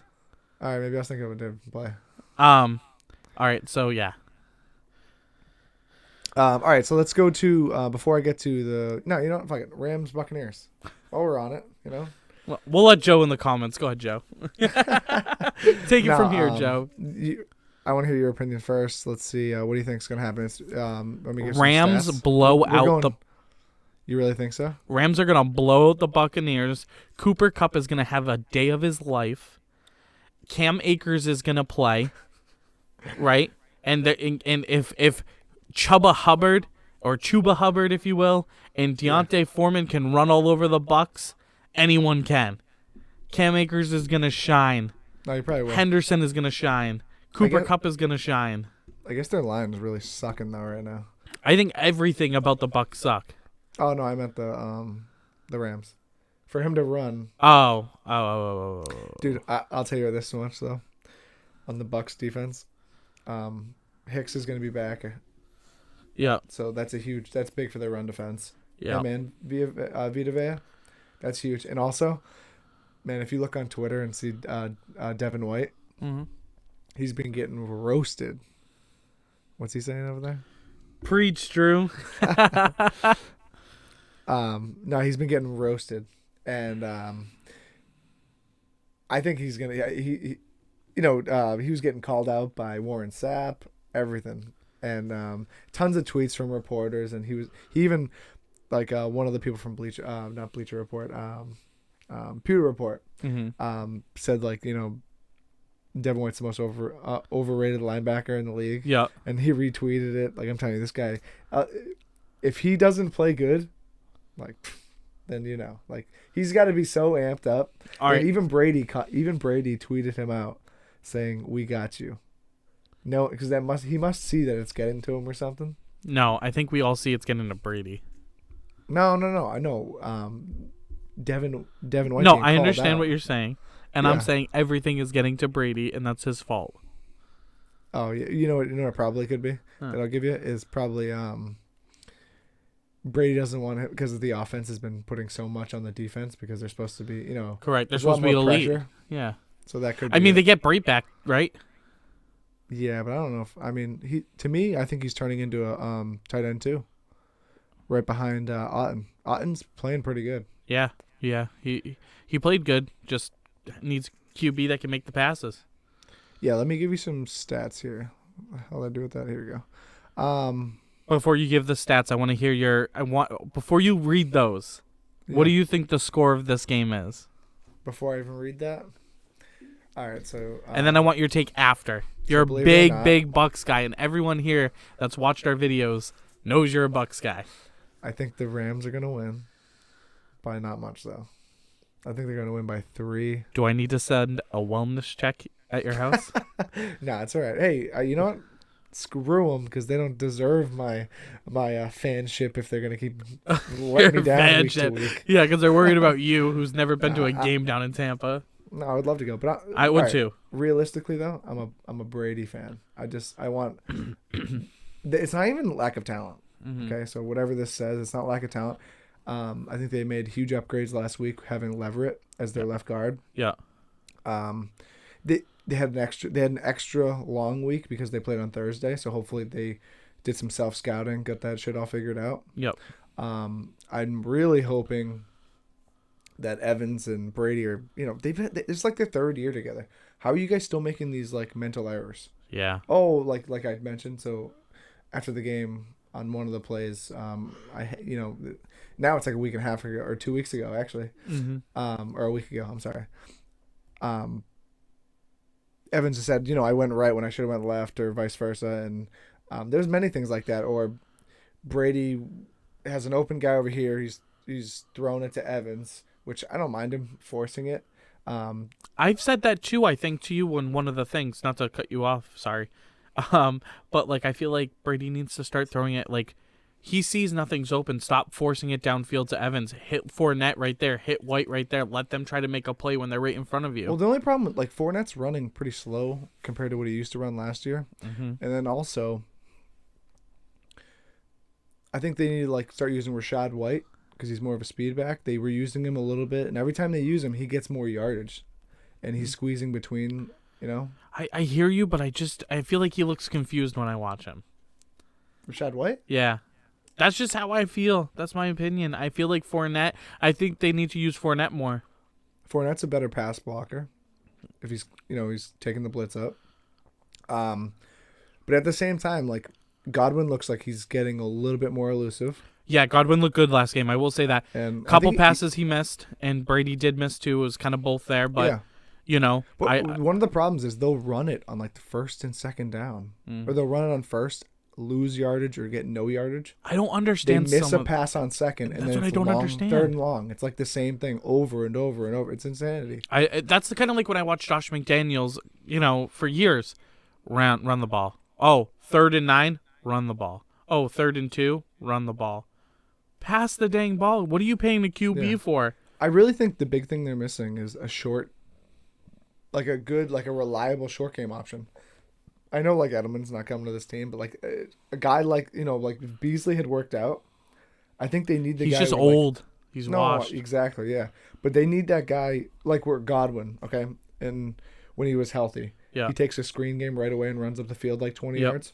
All right, maybe I was thinking of a different play. All right, so yeah. All right, so let's go to before I get to the you know what, fuck it, Rams Buccaneers. While we're on it, you know. Well, we'll let Joe in the comments. Go ahead, Joe. Take it from here, Joe. I want to hear your opinion first. Let's see. What do you think is going to happen? Let me give some Rams stats. blow We're out going- the You really think so? Rams are gonna blow out the Buccaneers. Cooper Kupp is gonna have a day of his life. Cam Akers is gonna play, right? And if Chuba Hubbard or Chuba Hubbard, if you will, and Deontay Foreman can run all over the Bucks, anyone can. Cam Akers is gonna shine. No, you probably will. Henderson is gonna shine. Cooper Kupp is gonna shine. I guess their line is really sucking though right now. I think everything about the Bucks suck. Oh no, I meant the Rams. For him to run, Oh. dude. I'll tell you this much though. On the Bucks defense, Hicks is going to be back, Yeah. so that's big for their run defense. Yeah. Man, Vita Vea, that's huge. And also, man, if you look on Twitter and see Devin White, Mm-hmm. he's been getting roasted. What's he saying over there? Preach, Drew. No, he's been getting roasted, and I think he's gonna. He was getting called out by Warren Sapp, everything, and tons of tweets from reporters, and he even like one of the people from not Bleacher Report, Pewter Report, Mm-hmm. said like Devin White's the most overrated linebacker in the league. Yeah. And he retweeted it. Like, I'm telling you, this guy, if he doesn't play good, like, then like he's got to be so amped up. All And right. even Brady tweeted him out saying, "We got you." No, because he must see that it's getting to him or something. No, I think we all see it's getting to Brady. No. I know. Devin White. No, being I called understand out. what you're saying, and Yeah. I'm saying everything is getting to Brady, and that's his fault. Oh, yeah. You know what it probably could be Huh. that I'll give you is probably Brady doesn't want it because the offense has been putting so much on the defense because they're supposed to be, Correct. They're there's a lot supposed to be more elite. pressure. Yeah. So that could. I be mean, it. they get Brate back, right? Yeah, but I don't know if I think he's turning into a tight end too. Right behind Otten. Otten's playing pretty good. Yeah. Yeah. He played good. Just needs QB that can make the passes. Yeah, let me give you some stats here. How do I do with that? Here we go. Before you give the stats, I want to hear before you read those. What do you think the score of this game is? Before I even read that. All right, so And then I want your take after. You're a believe it or not- big Bucks guy, and everyone here that's watched our videos knows you're a Bucks guy. I think the Rams are gonna win by not much though. I think they're gonna win by 3. Do I need to send a wellness check at your house? Nah, it's all right. Hey, you know what? Screw them because they don't deserve my fanship if they're gonna keep letting me down week to fanship. week. Yeah, because they're worried about you, who's never been to a game down in Tampa. No, I would love to go, but I would all right. too. Realistically, though, I'm a Brady fan. I want. It's not even lack of talent. Mhm. Okay, so whatever this says, it's not lack of talent. I think they made huge upgrades last week, having Leverett as their left guard. Yeah. They had an extra long week because they played on Thursday. So hopefully they did some self scouting, got that shit all figured out. Yep. I'm really hoping that Evans and Brady are, it's like their third year together. How are you guys still making these like mental errors? Yeah. Oh, like I mentioned, so after the game on one of the plays, now it's like a week and a half ago or 2 weeks ago actually, or a week ago. I'm sorry. Evans just said, I went right when I should have went left, or vice versa, and there's many things like that. Or Brady has an open guy over here. He's thrown it to Evans, which I don't mind him forcing it. I've said that too, I think, to you in one of the things, not to cut you off, sorry. But like I feel like Brady needs to start throwing it like he sees nothing's open, stop forcing it downfield to Evans, hit Fournette right there, hit White right there, let them try to make a play when they're right in front of you. Well, the only problem with like Fournette's running pretty slow compared to what he used to run last year. And then also I think they need to like start using Rashad White because he's more of a speed back. They were using him a little bit, and every time they use him, he gets more yardage, and he's squeezing between. I hear you, but I feel like he looks confused when I watch him. Rashad White? Yeah. That's just how I feel. That's my opinion. I feel like Fournette, I think they need to use Fournette more. Fournette's a better pass blocker if he's taking the blitz up. But at the same time, like Godwin looks like he's getting a little bit more elusive. Yeah, Godwin looked good last game. I will say that. And couple passes he missed, and Brady did miss too. It was kind of both there, but But one of the problems is they'll run it on like the first and second down, or they'll run it on first, lose yardage, or get no yardage. I don't understand. They miss a pass on second, and then it's long, third and long. It's like the same thing over and over and over. It's insanity. That's the kind of like when I watched Josh McDaniels, for years, run the ball. Oh, 3rd and 9, run the ball. Oh, 3rd and 2, run the ball. Pass the dang ball. What are you paying the QB for? I really think the big thing they're missing is a short, like a good, like a reliable short game option. I know like Edelman's not coming to this team, but like a guy like if Beasley had worked out, I think they need the guy. He's just old. He's washed. No, exactly, yeah. But they need that guy like where Godwin, okay, and when he was healthy, he takes a screen game right away and runs up the field like 20 yards.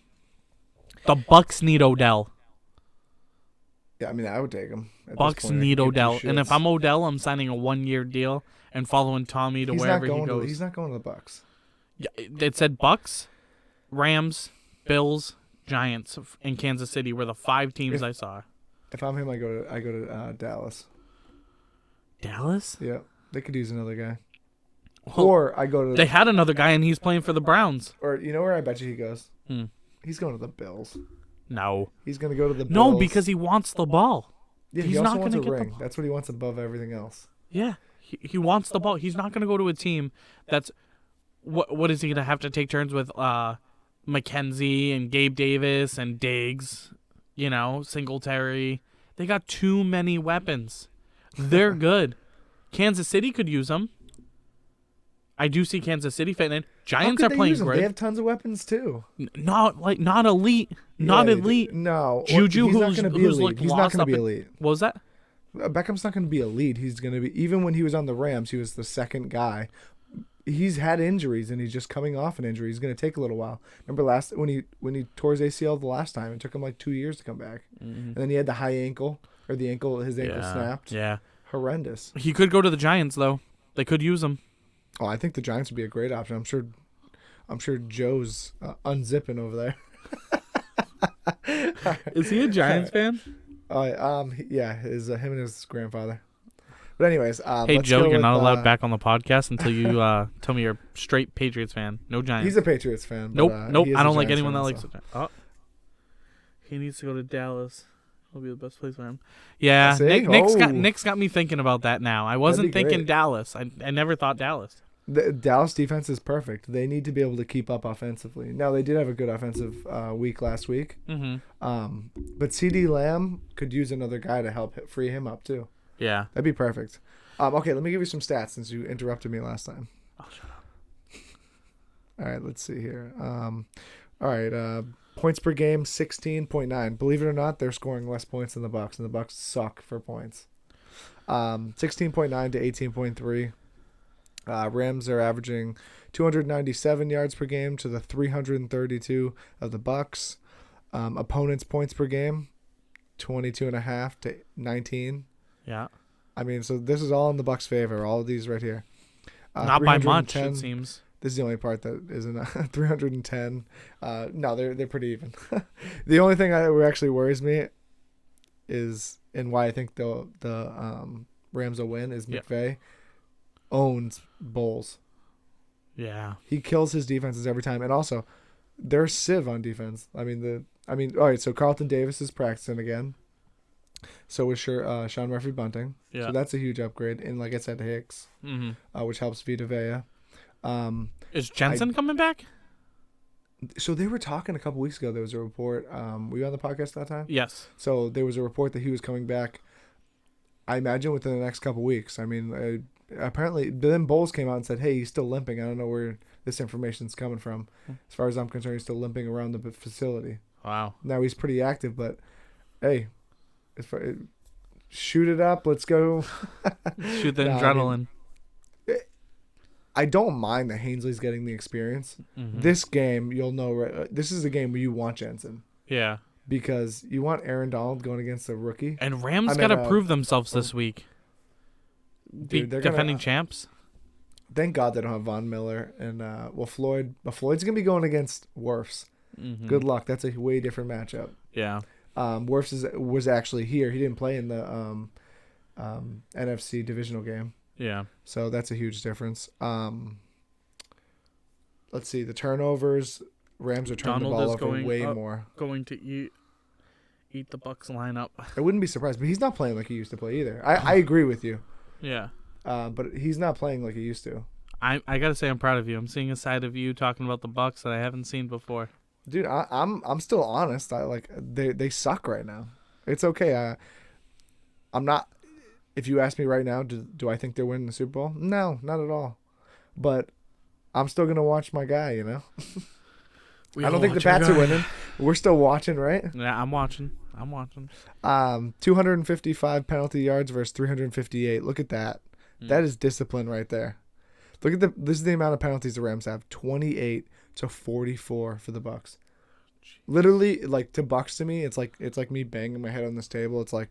The Bucks need Odell. Yeah, I mean I would take him. Bucks need Odell, and if I'm Odell, I'm signing a 1-year deal and following Tommy to wherever he goes. He's not going to the Bucks. Yeah, it said Bucks, Rams, Bills, Giants, and Kansas City were the 5 teams I saw. If I'm him, I go to Dallas. Dallas? Yeah, they could use another guy. Well, or I go to. They had another guy, and he's playing for the Browns. Or you know where I bet you he goes? He's going to the Bills. No. He's going to go to the Bills. No, because he wants the ball. Yeah, he's he also not wants gonna a get ring. That's what he wants above everything else. Yeah, he wants the ball. He's not going to go to a team that's. What is he going to have to take turns with McKenzie and Gabe Davis and Diggs, Singletary? They got too many weapons. They're good. Kansas City could use them. I do see Kansas City fitting in. Giants are playing great. They have tons of weapons too. Not elite. Not elite. No. Juju, he's not going to be elite. He's not going to be elite. What was that? Beckham's not going to be elite. He's going to be, even when he was on the Rams, he was the second guy. He's had injuries and he's just coming off an injury. He's going to take a little while. Remember when he tore his ACL the last time, it took him like 2 years to come back. And then he had the high ankle, or his ankle snapped. Yeah. Horrendous. He could go to the Giants though. They could use him. Oh, I think the Giants would be a great option. I'm sure Joe's unzipping over there. Is he a Giants fan? Yeah, him and his grandfather. But anyways, hey Joe, you're not allowed back on the podcast until you tell me you're a straight Patriots fan. No Giants. He's a Patriots fan. Nope. I don't like anyone fan, that likes it. Oh, he needs to go to Dallas. It'll be the best place for him. Yeah, Nick's got me thinking about that now. I wasn't thinking Dallas. I never thought Dallas. The Dallas defense is perfect. They need to be able to keep up offensively. Now, they did have a good offensive week last week. But CD Lamb could use another guy to help free him up, too. Yeah. That'd be perfect. Okay, let me give you some stats since you interrupted me last time. Oh, shut up. All right, let's see here. All right, points per game, 16.9. Believe it or not, they're scoring less points than the Bucks, and the Bucks suck for points. 16.9 to 18.3. Rams are averaging 297 yards per game to the 332 of the Bucks. Opponents' points per game, 22.5 to 19. Yeah. I mean, so this is all in the Bucks' favor. All of these right here. Not by much, it seems. This is the only part that isn't 310. No, they're pretty even. The only thing that actually worries me is, and why I think the Rams will win, is McVay owns Bowles. Yeah. He kills his defenses every time, and also they're sieve on defense. I mean, all right. So Carlton Davis is practicing again. So is Sean Murphy Bunting. Yeah. So that's a huge upgrade. And like I said, Hicks, which helps Vita Vea. Is Jensen coming back? So they were talking a couple weeks ago. There was a report. Were you on the podcast that time? Yes. So there was a report that he was coming back, I imagine, within the next couple weeks. I mean, apparently, then Bowles came out and said, hey, he's still limping. I don't know where this information's coming from. As far as I'm concerned, he's still limping around the facility. Wow. Now he's pretty active, but hey, shoot it up. Let's go. Shoot the adrenaline. I don't mind that Hainsley's getting the experience. This game, you'll know. This is a game where you want Jensen. Yeah. Because you want Aaron Donald going against a rookie. And Rams got to prove themselves this week. Dude, they're defending champs. Thank God they don't have Von Miller and Floyd. But Floyd's gonna be going against Wirfs. Good luck. That's a way different matchup. Yeah. Wirfs was actually here. He didn't play in the NFC divisional game. Yeah. So that's a huge difference. Let's see the turnovers. Rams are turning the ball over way more. Going to eat the Bucks lineup. I wouldn't be surprised, but he's not playing like he used to play either. I agree with you. Yeah. But he's not playing like he used to. I gotta say I'm proud of you. I'm seeing a side of you talking about the Bucks that I haven't seen before. Dude, I'm still honest. They suck right now. It's okay. I'm not. If you ask me right now, do I think they're winning the Super Bowl? No, not at all. But I'm still gonna watch my guy. You know. I don't think the Pats are winning. We're still watching, right? Yeah, I'm watching. 255 penalty yards versus 358. Look at that. That is discipline right there. Look at this is the amount of penalties the Rams have. 28 to 44 for the Bucks. Literally, like, to Bucks to me, it's like me banging my head on this table. It's like,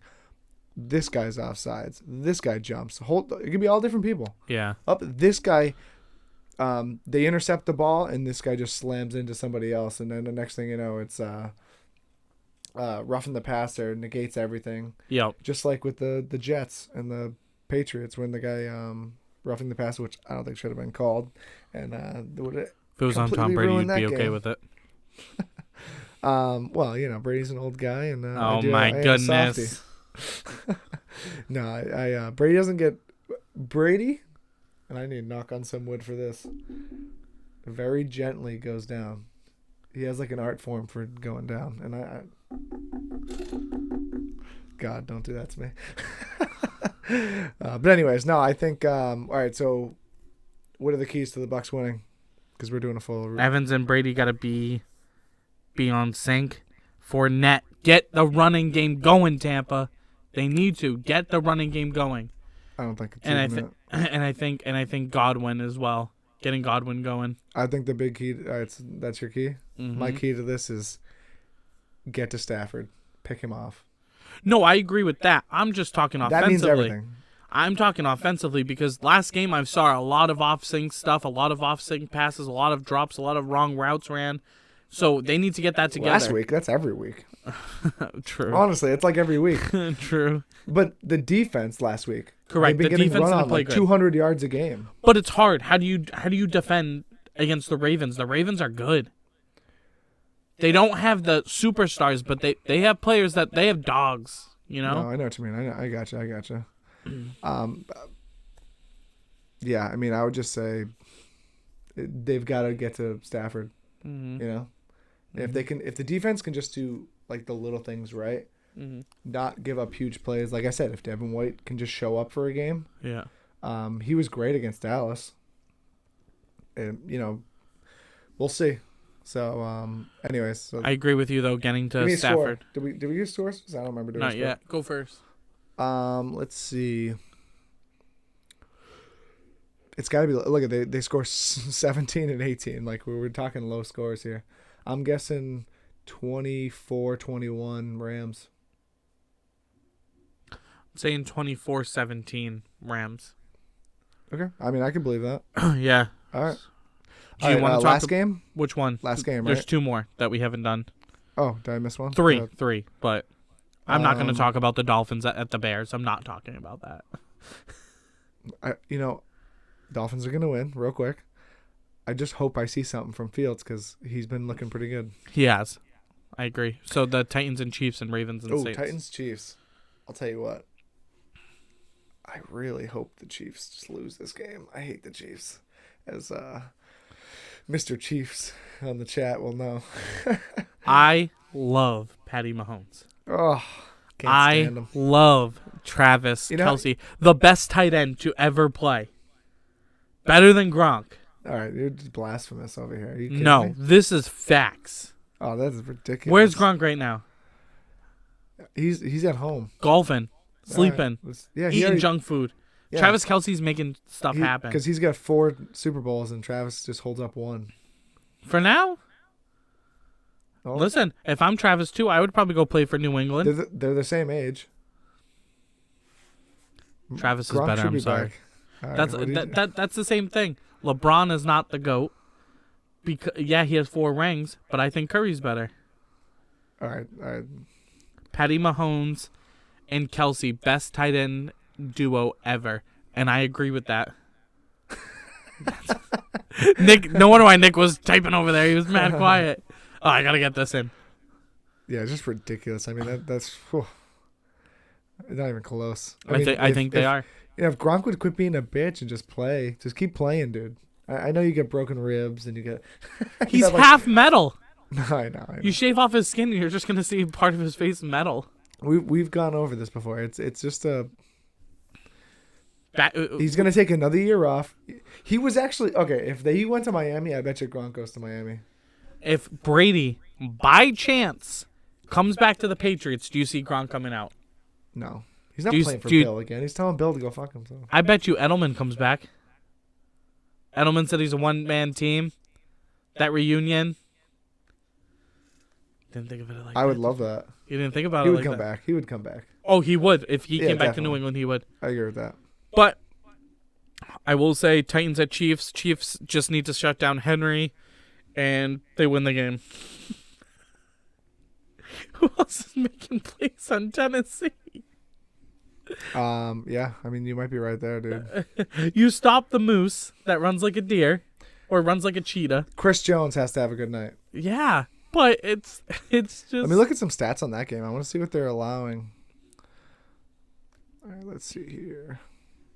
this guy's offsides. This guy jumps. It could be all different people. Yeah. This guy, they intercept the ball, and this guy just slams into somebody else, and then the next thing you know, it's roughing the passer, negates everything. Yep. Just like with the Jets and the Patriots, when the guy roughing the passer, which I don't think should have been called, and if it was on Tom Brady, you'd be okay with it. Well, Brady's an old guy, and oh my goodness. No, Brady doesn't get Brady, and I need to knock on some wood for this. Very gently goes down. He has like an art form for going down, and I God, don't do that to me. But anyways, no, I think. All right, so what are the keys to the Bucks winning? Because we're doing a full. Evans and Brady got to be on sync. Fournette, get the running game going, Tampa. They need to get the running game going. I don't think it's and I think Godwin as well. Getting Godwin going. I think the big key. That's your key. My key to this is get to Stafford, pick him off. No, I agree with that. I'm just talking offensively. That means everything. I'm talking offensively because last game I saw a lot of off-sync stuff, a lot of off-sync passes, a lot of drops, a lot of wrong routes ran. So they need to get that together. Last week, that's every week. True. Honestly, it's like every week. True. But the defense last week. Correct. They've been getting run on like 200 yards a game. But it's hard. How do you defend against the Ravens? The Ravens are good. They don't have the superstars, but they have players that they have dogs. You know. No, I know what you mean. I gotcha. Yeah, I mean, I would just say they've got to get to Stafford. You know, if the defense can just do like the little things right, not give up huge plays. Like I said, if Devin White can just show up for a game, yeah, he was great against Dallas, and we'll see. So, anyways, so I agree with you though. Getting to Stafford. Did we use scores? I don't remember doing. Not yet. Go first. Let's see. It's got to be. Look at they score 17 and 18. Like we were talking low scores here. I'm guessing 24-21 Rams. saying 24-17 Rams. Okay. I mean, I can believe that. Yeah. All right. Do you want to talk last game? Which one? Last game, There's right? 2 more that we haven't done. Oh, did I miss one? Three. But I'm not going to talk about the Dolphins at the Bears. I'm not talking about that. Dolphins are going to win real quick. I just hope I see something from Fields because he's been looking pretty good. He has. I agree. So the Titans and Chiefs and Ravens and Saints. Titans, Chiefs. I'll tell you what. I really hope the Chiefs just lose this game. I hate the Chiefs. As Mr. Chiefs on the chat will know. I love Patty Mahomes. Oh, can't stand him. Love Travis Kelce. The best tight end to ever play. Better than Gronk. All right, you're just blasphemous over here. Are you kidding me? This is facts. Oh, that is ridiculous. Where's Gronk right now? He's at home. Golfing. Sleeping. Yeah, eating junk food. Yeah. Travis Kelce's making stuff happen. Because he's got 4 Super Bowls and Travis just holds up 1. For now? Oh. Listen, if I'm Travis too, I would probably go play for New England. They're the same age. Travis Gronk is better, I'm sorry. Right, that's the same thing. LeBron is not the GOAT. He has 4 rings, but I think Curry's better. All right. Patty Mahomes and Kelce, best tight end duo ever. And I agree with that. Nick, no wonder why Nick was typing over there. He was mad quiet. Oh, I got to get this in. Yeah, just ridiculous. I mean, that's not even close. I think they are. If Gronk would quit being a bitch and just play, just keep playing, dude. I know you get broken ribs and you get... He's half metal. I know. You shave off his skin and you're just going to see part of his face metal. We've gone over this before. It's just a... He's going to take another year off. He was actually... Okay, if he went to Miami, I bet you Gronk goes to Miami. If Brady, by chance, comes back to the Patriots, do you see Gronk coming out? No. He's not playing for Bill again. He's telling Bill to go fuck himself. I bet you Edelman comes back. Edelman said he's a one-man team. That reunion. Didn't think of it like that. I would love that. You didn't think about it like that? He would come back. He would come back. Oh, he would. If he came back definitely. to New England, he would. I agree with that. But I will say Titans at Chiefs. Chiefs just need to shut down Henry, and they win the game. Who else is making plays on Tennessee? Yeah, I mean, you might be right there, dude. You stop the moose that runs like a deer or runs like a cheetah. Chris Jones has to have a good night. Yeah, but it's just... Let me look at some stats on that game. I want to see what they're allowing. All right, let's see here.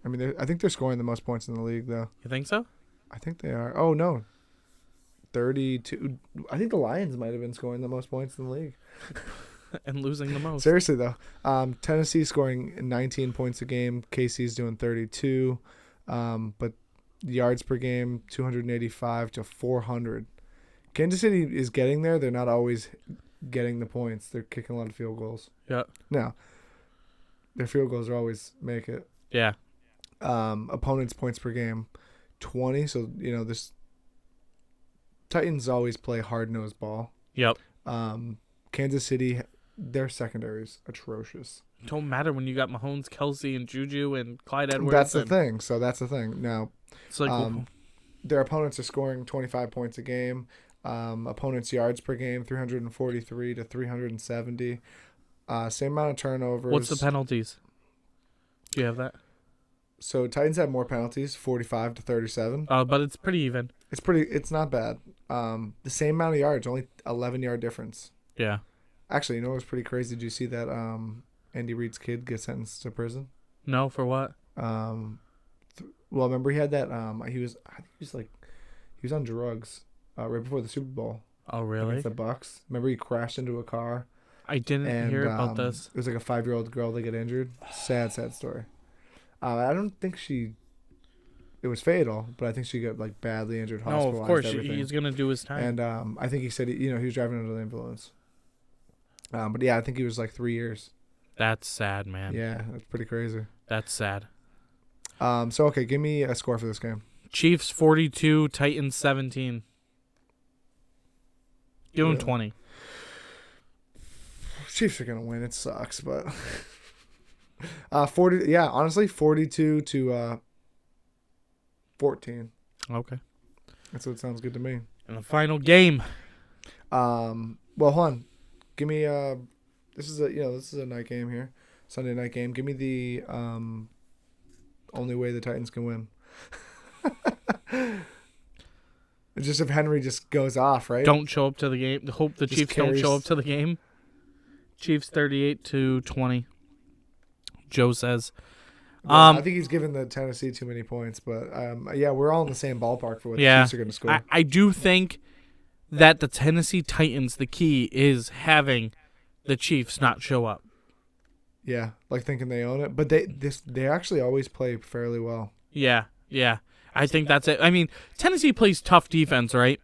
I mean, I think they're scoring the most points in the league, though. You think so? I think they are. Oh, no. 32. I think the Lions might have been scoring the most points in the league. And losing the most. Seriously, though. Tennessee scoring 19 points a game. KC's doing 32. But yards per game, 285 to 400. Kansas City is getting there. They're not always getting the points. They're kicking a lot of field goals. Yeah. Now, their field goals are always make it. Yeah. Opponents' points per game, 20. So, this Titans always play hard-nosed ball. Yep. Kansas City, their secondary is atrocious. It don't matter when you got Mahomes, Kelce, and Juju, and Clyde Edwards. That's the thing. So that's the thing. Now, it's like, their opponents are scoring 25 points a game. Opponents' yards per game, 343 to 370. Same amount of turnovers. what's the penalties? Do you have that? So Titans have more penalties, 45 to 37. But it's pretty even. It's not bad. The same amount of yards, only 11-yard difference. Yeah. Actually, you know what was pretty crazy? Did you see that Andy Reid's kid get sentenced to prison? No, for what? Well, remember he had that he was on drugs right before the Super Bowl. Oh, really? Against the Bucks. Remember he crashed into a car? I didn't hear about this. It was like a 5-year-old girl that got injured. Sad story. I don't think it was fatal, but I think she got like badly injured, hospitalized. No, of course everything. he's gonna do his time. And I think he said he was driving under the influence. But yeah, I think he was like 3 years. That's sad, man. Yeah, that's pretty crazy. That's sad. So okay, give me a score for this game. Chiefs 42, Titans 17. Give them 20. Chiefs are gonna win. It sucks, but 40. Yeah, honestly, 42 to 14. Okay. That's what sounds good to me. And the final game. Well, hold on. Give me this is a night game here, Sunday night game. Give me the only way the Titans can win. It's just if Henry just goes off, right? Don't show up to the game. Hope the Just Chiefs don't carries- show up to the game. Chiefs 38-20. Joe says. Yeah, I think he's given the Tennessee too many points, but yeah, we're all in the same ballpark for what the Chiefs are going to score. I do think that the Tennessee Titans, the key is having the Chiefs not show up. Yeah, like thinking they own it, but they actually always play fairly well. Yeah. I think that's it. I mean, Tennessee plays tough defense, right?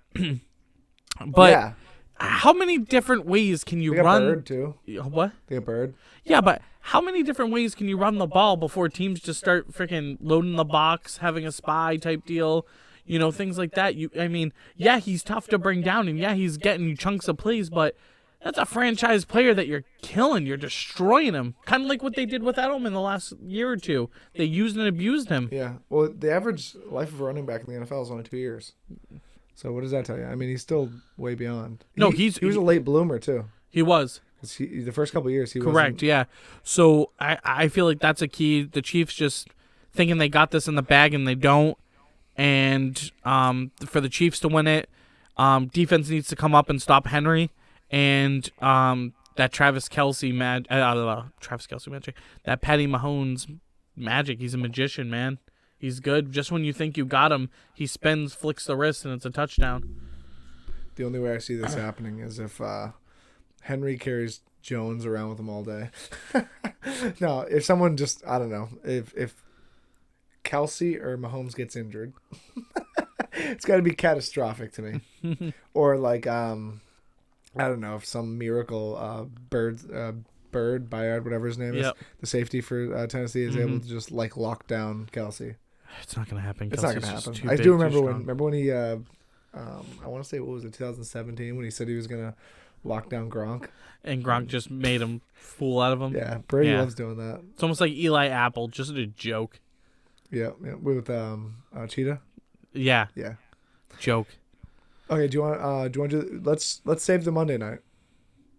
But yeah, how many different ways can you they got run? Bird too. What? They got Bird. Yeah, but how many different ways can you run the ball before teams just start freaking loading the box, having a spy type deal, things like that? Yeah, he's tough to bring down, and yeah, he's getting you chunks of plays, but that's a franchise player that you're killing. You're destroying him. Kind of like what they did with Edelman the last year or two. They used and abused him. Yeah. Well, the average life of a running back in the NFL is only 2 years. So what does that tell you? I mean, he's still way beyond. No, he was a late bloomer too. He was. 'Cause the first couple of years he Correct, wasn't. yeah. So I feel like that's a key. The Chiefs just thinking they got this in the bag and they don't. And for the Chiefs to win it, defense needs to come up and stop Henry. And that Travis Kelce magic, that Patty Mahomes magic. He's a magician, man. He's good. Just when you think you got him, he spins, flicks the wrist, and it's a touchdown. The only way I see this happening is if Henry carries Jones around with him all day. No, if someone just, I don't know, if Kelce or Mahomes gets injured, it's got to be catastrophic to me. Or like, I don't know, if some miracle Bird, Bayard, whatever his name is, the safety for Tennessee is able to just like lock down Kelce. It's not gonna happen. It's Kelsey's not gonna just happen. too I big, do too remember when strong. he I want to say, what was it, 2017, when he said he was gonna lock down Gronk. And Gronk just made him fool out of him. Yeah, Brady Yeah. loves doing that. It's almost like Eli Apple, just a joke. Yeah, with Cheetah. Yeah, Yeah. joke. Okay, do you want to do? Let's save the Monday night.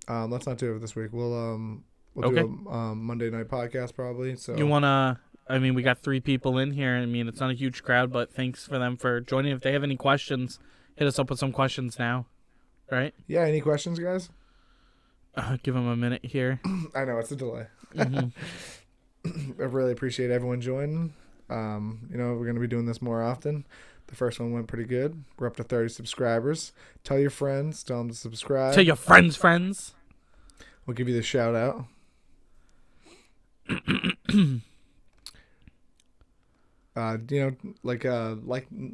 Let's not do it this week. We'll Okay. do a Monday night podcast probably. So You wanna? I mean, we got 3 people in here. I mean, it's not a huge crowd, but thanks for them for joining. If they have any questions, hit us up with some questions now. Right? Yeah. Any questions, guys? Give them a minute here. I know it's a delay. Mhm. I really appreciate everyone joining. We're gonna be doing this more often. The first one went pretty good. We're up to 30 subscribers. Tell your friends. Tell them to subscribe. Tell your friends. We'll give you the shout out.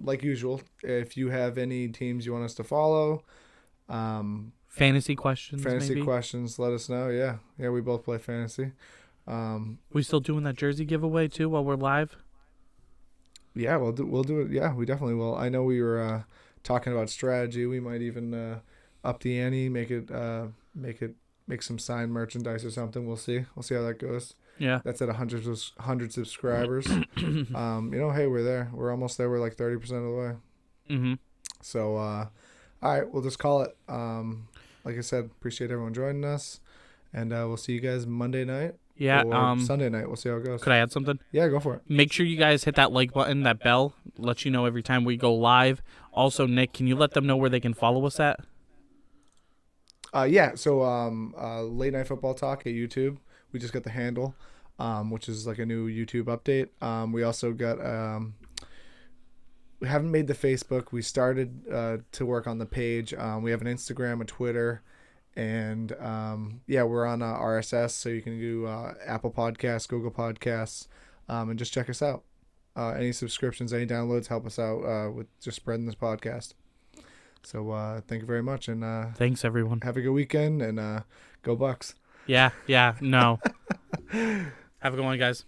Like usual, if you have any teams you want us to follow, Fantasy questions. fantasy maybe? questions, let us know. Yeah, we both play fantasy. We still doing that jersey giveaway too while we're live? Yeah, we'll do it. Yeah, we definitely will. I know we were talking about strategy. We might even up the ante, make some signed merchandise or something. We'll see how that goes. Yeah. That's at 100 subscribers. Hey, we're there. We're almost there. We're like 30% of the way. Mm-hmm. So, all right, we'll just call it. Like I said, appreciate everyone joining us, and we'll see you guys Monday night. Yeah. Or Sunday night. We'll see how it goes. Could I add something? Yeah, go for it. Make sure you guys hit that like button, that bell, let you know every time we go live. Also, Nick, can you let them know where they can follow us at? Yeah. So, Late Night Football Talk at YouTube. We just got the handle, which is like a new YouTube update. We also got. We haven't made the Facebook. We started to work on the page. We have an Instagram, a Twitter, and we're on RSS, so you can do Apple Podcasts, Google Podcasts, and just check us out. Any subscriptions, any downloads help us out with just spreading this podcast. So thank you very much, and Thanks, everyone. have a good weekend, and go Bucks. Yeah, no. Have a good one, guys.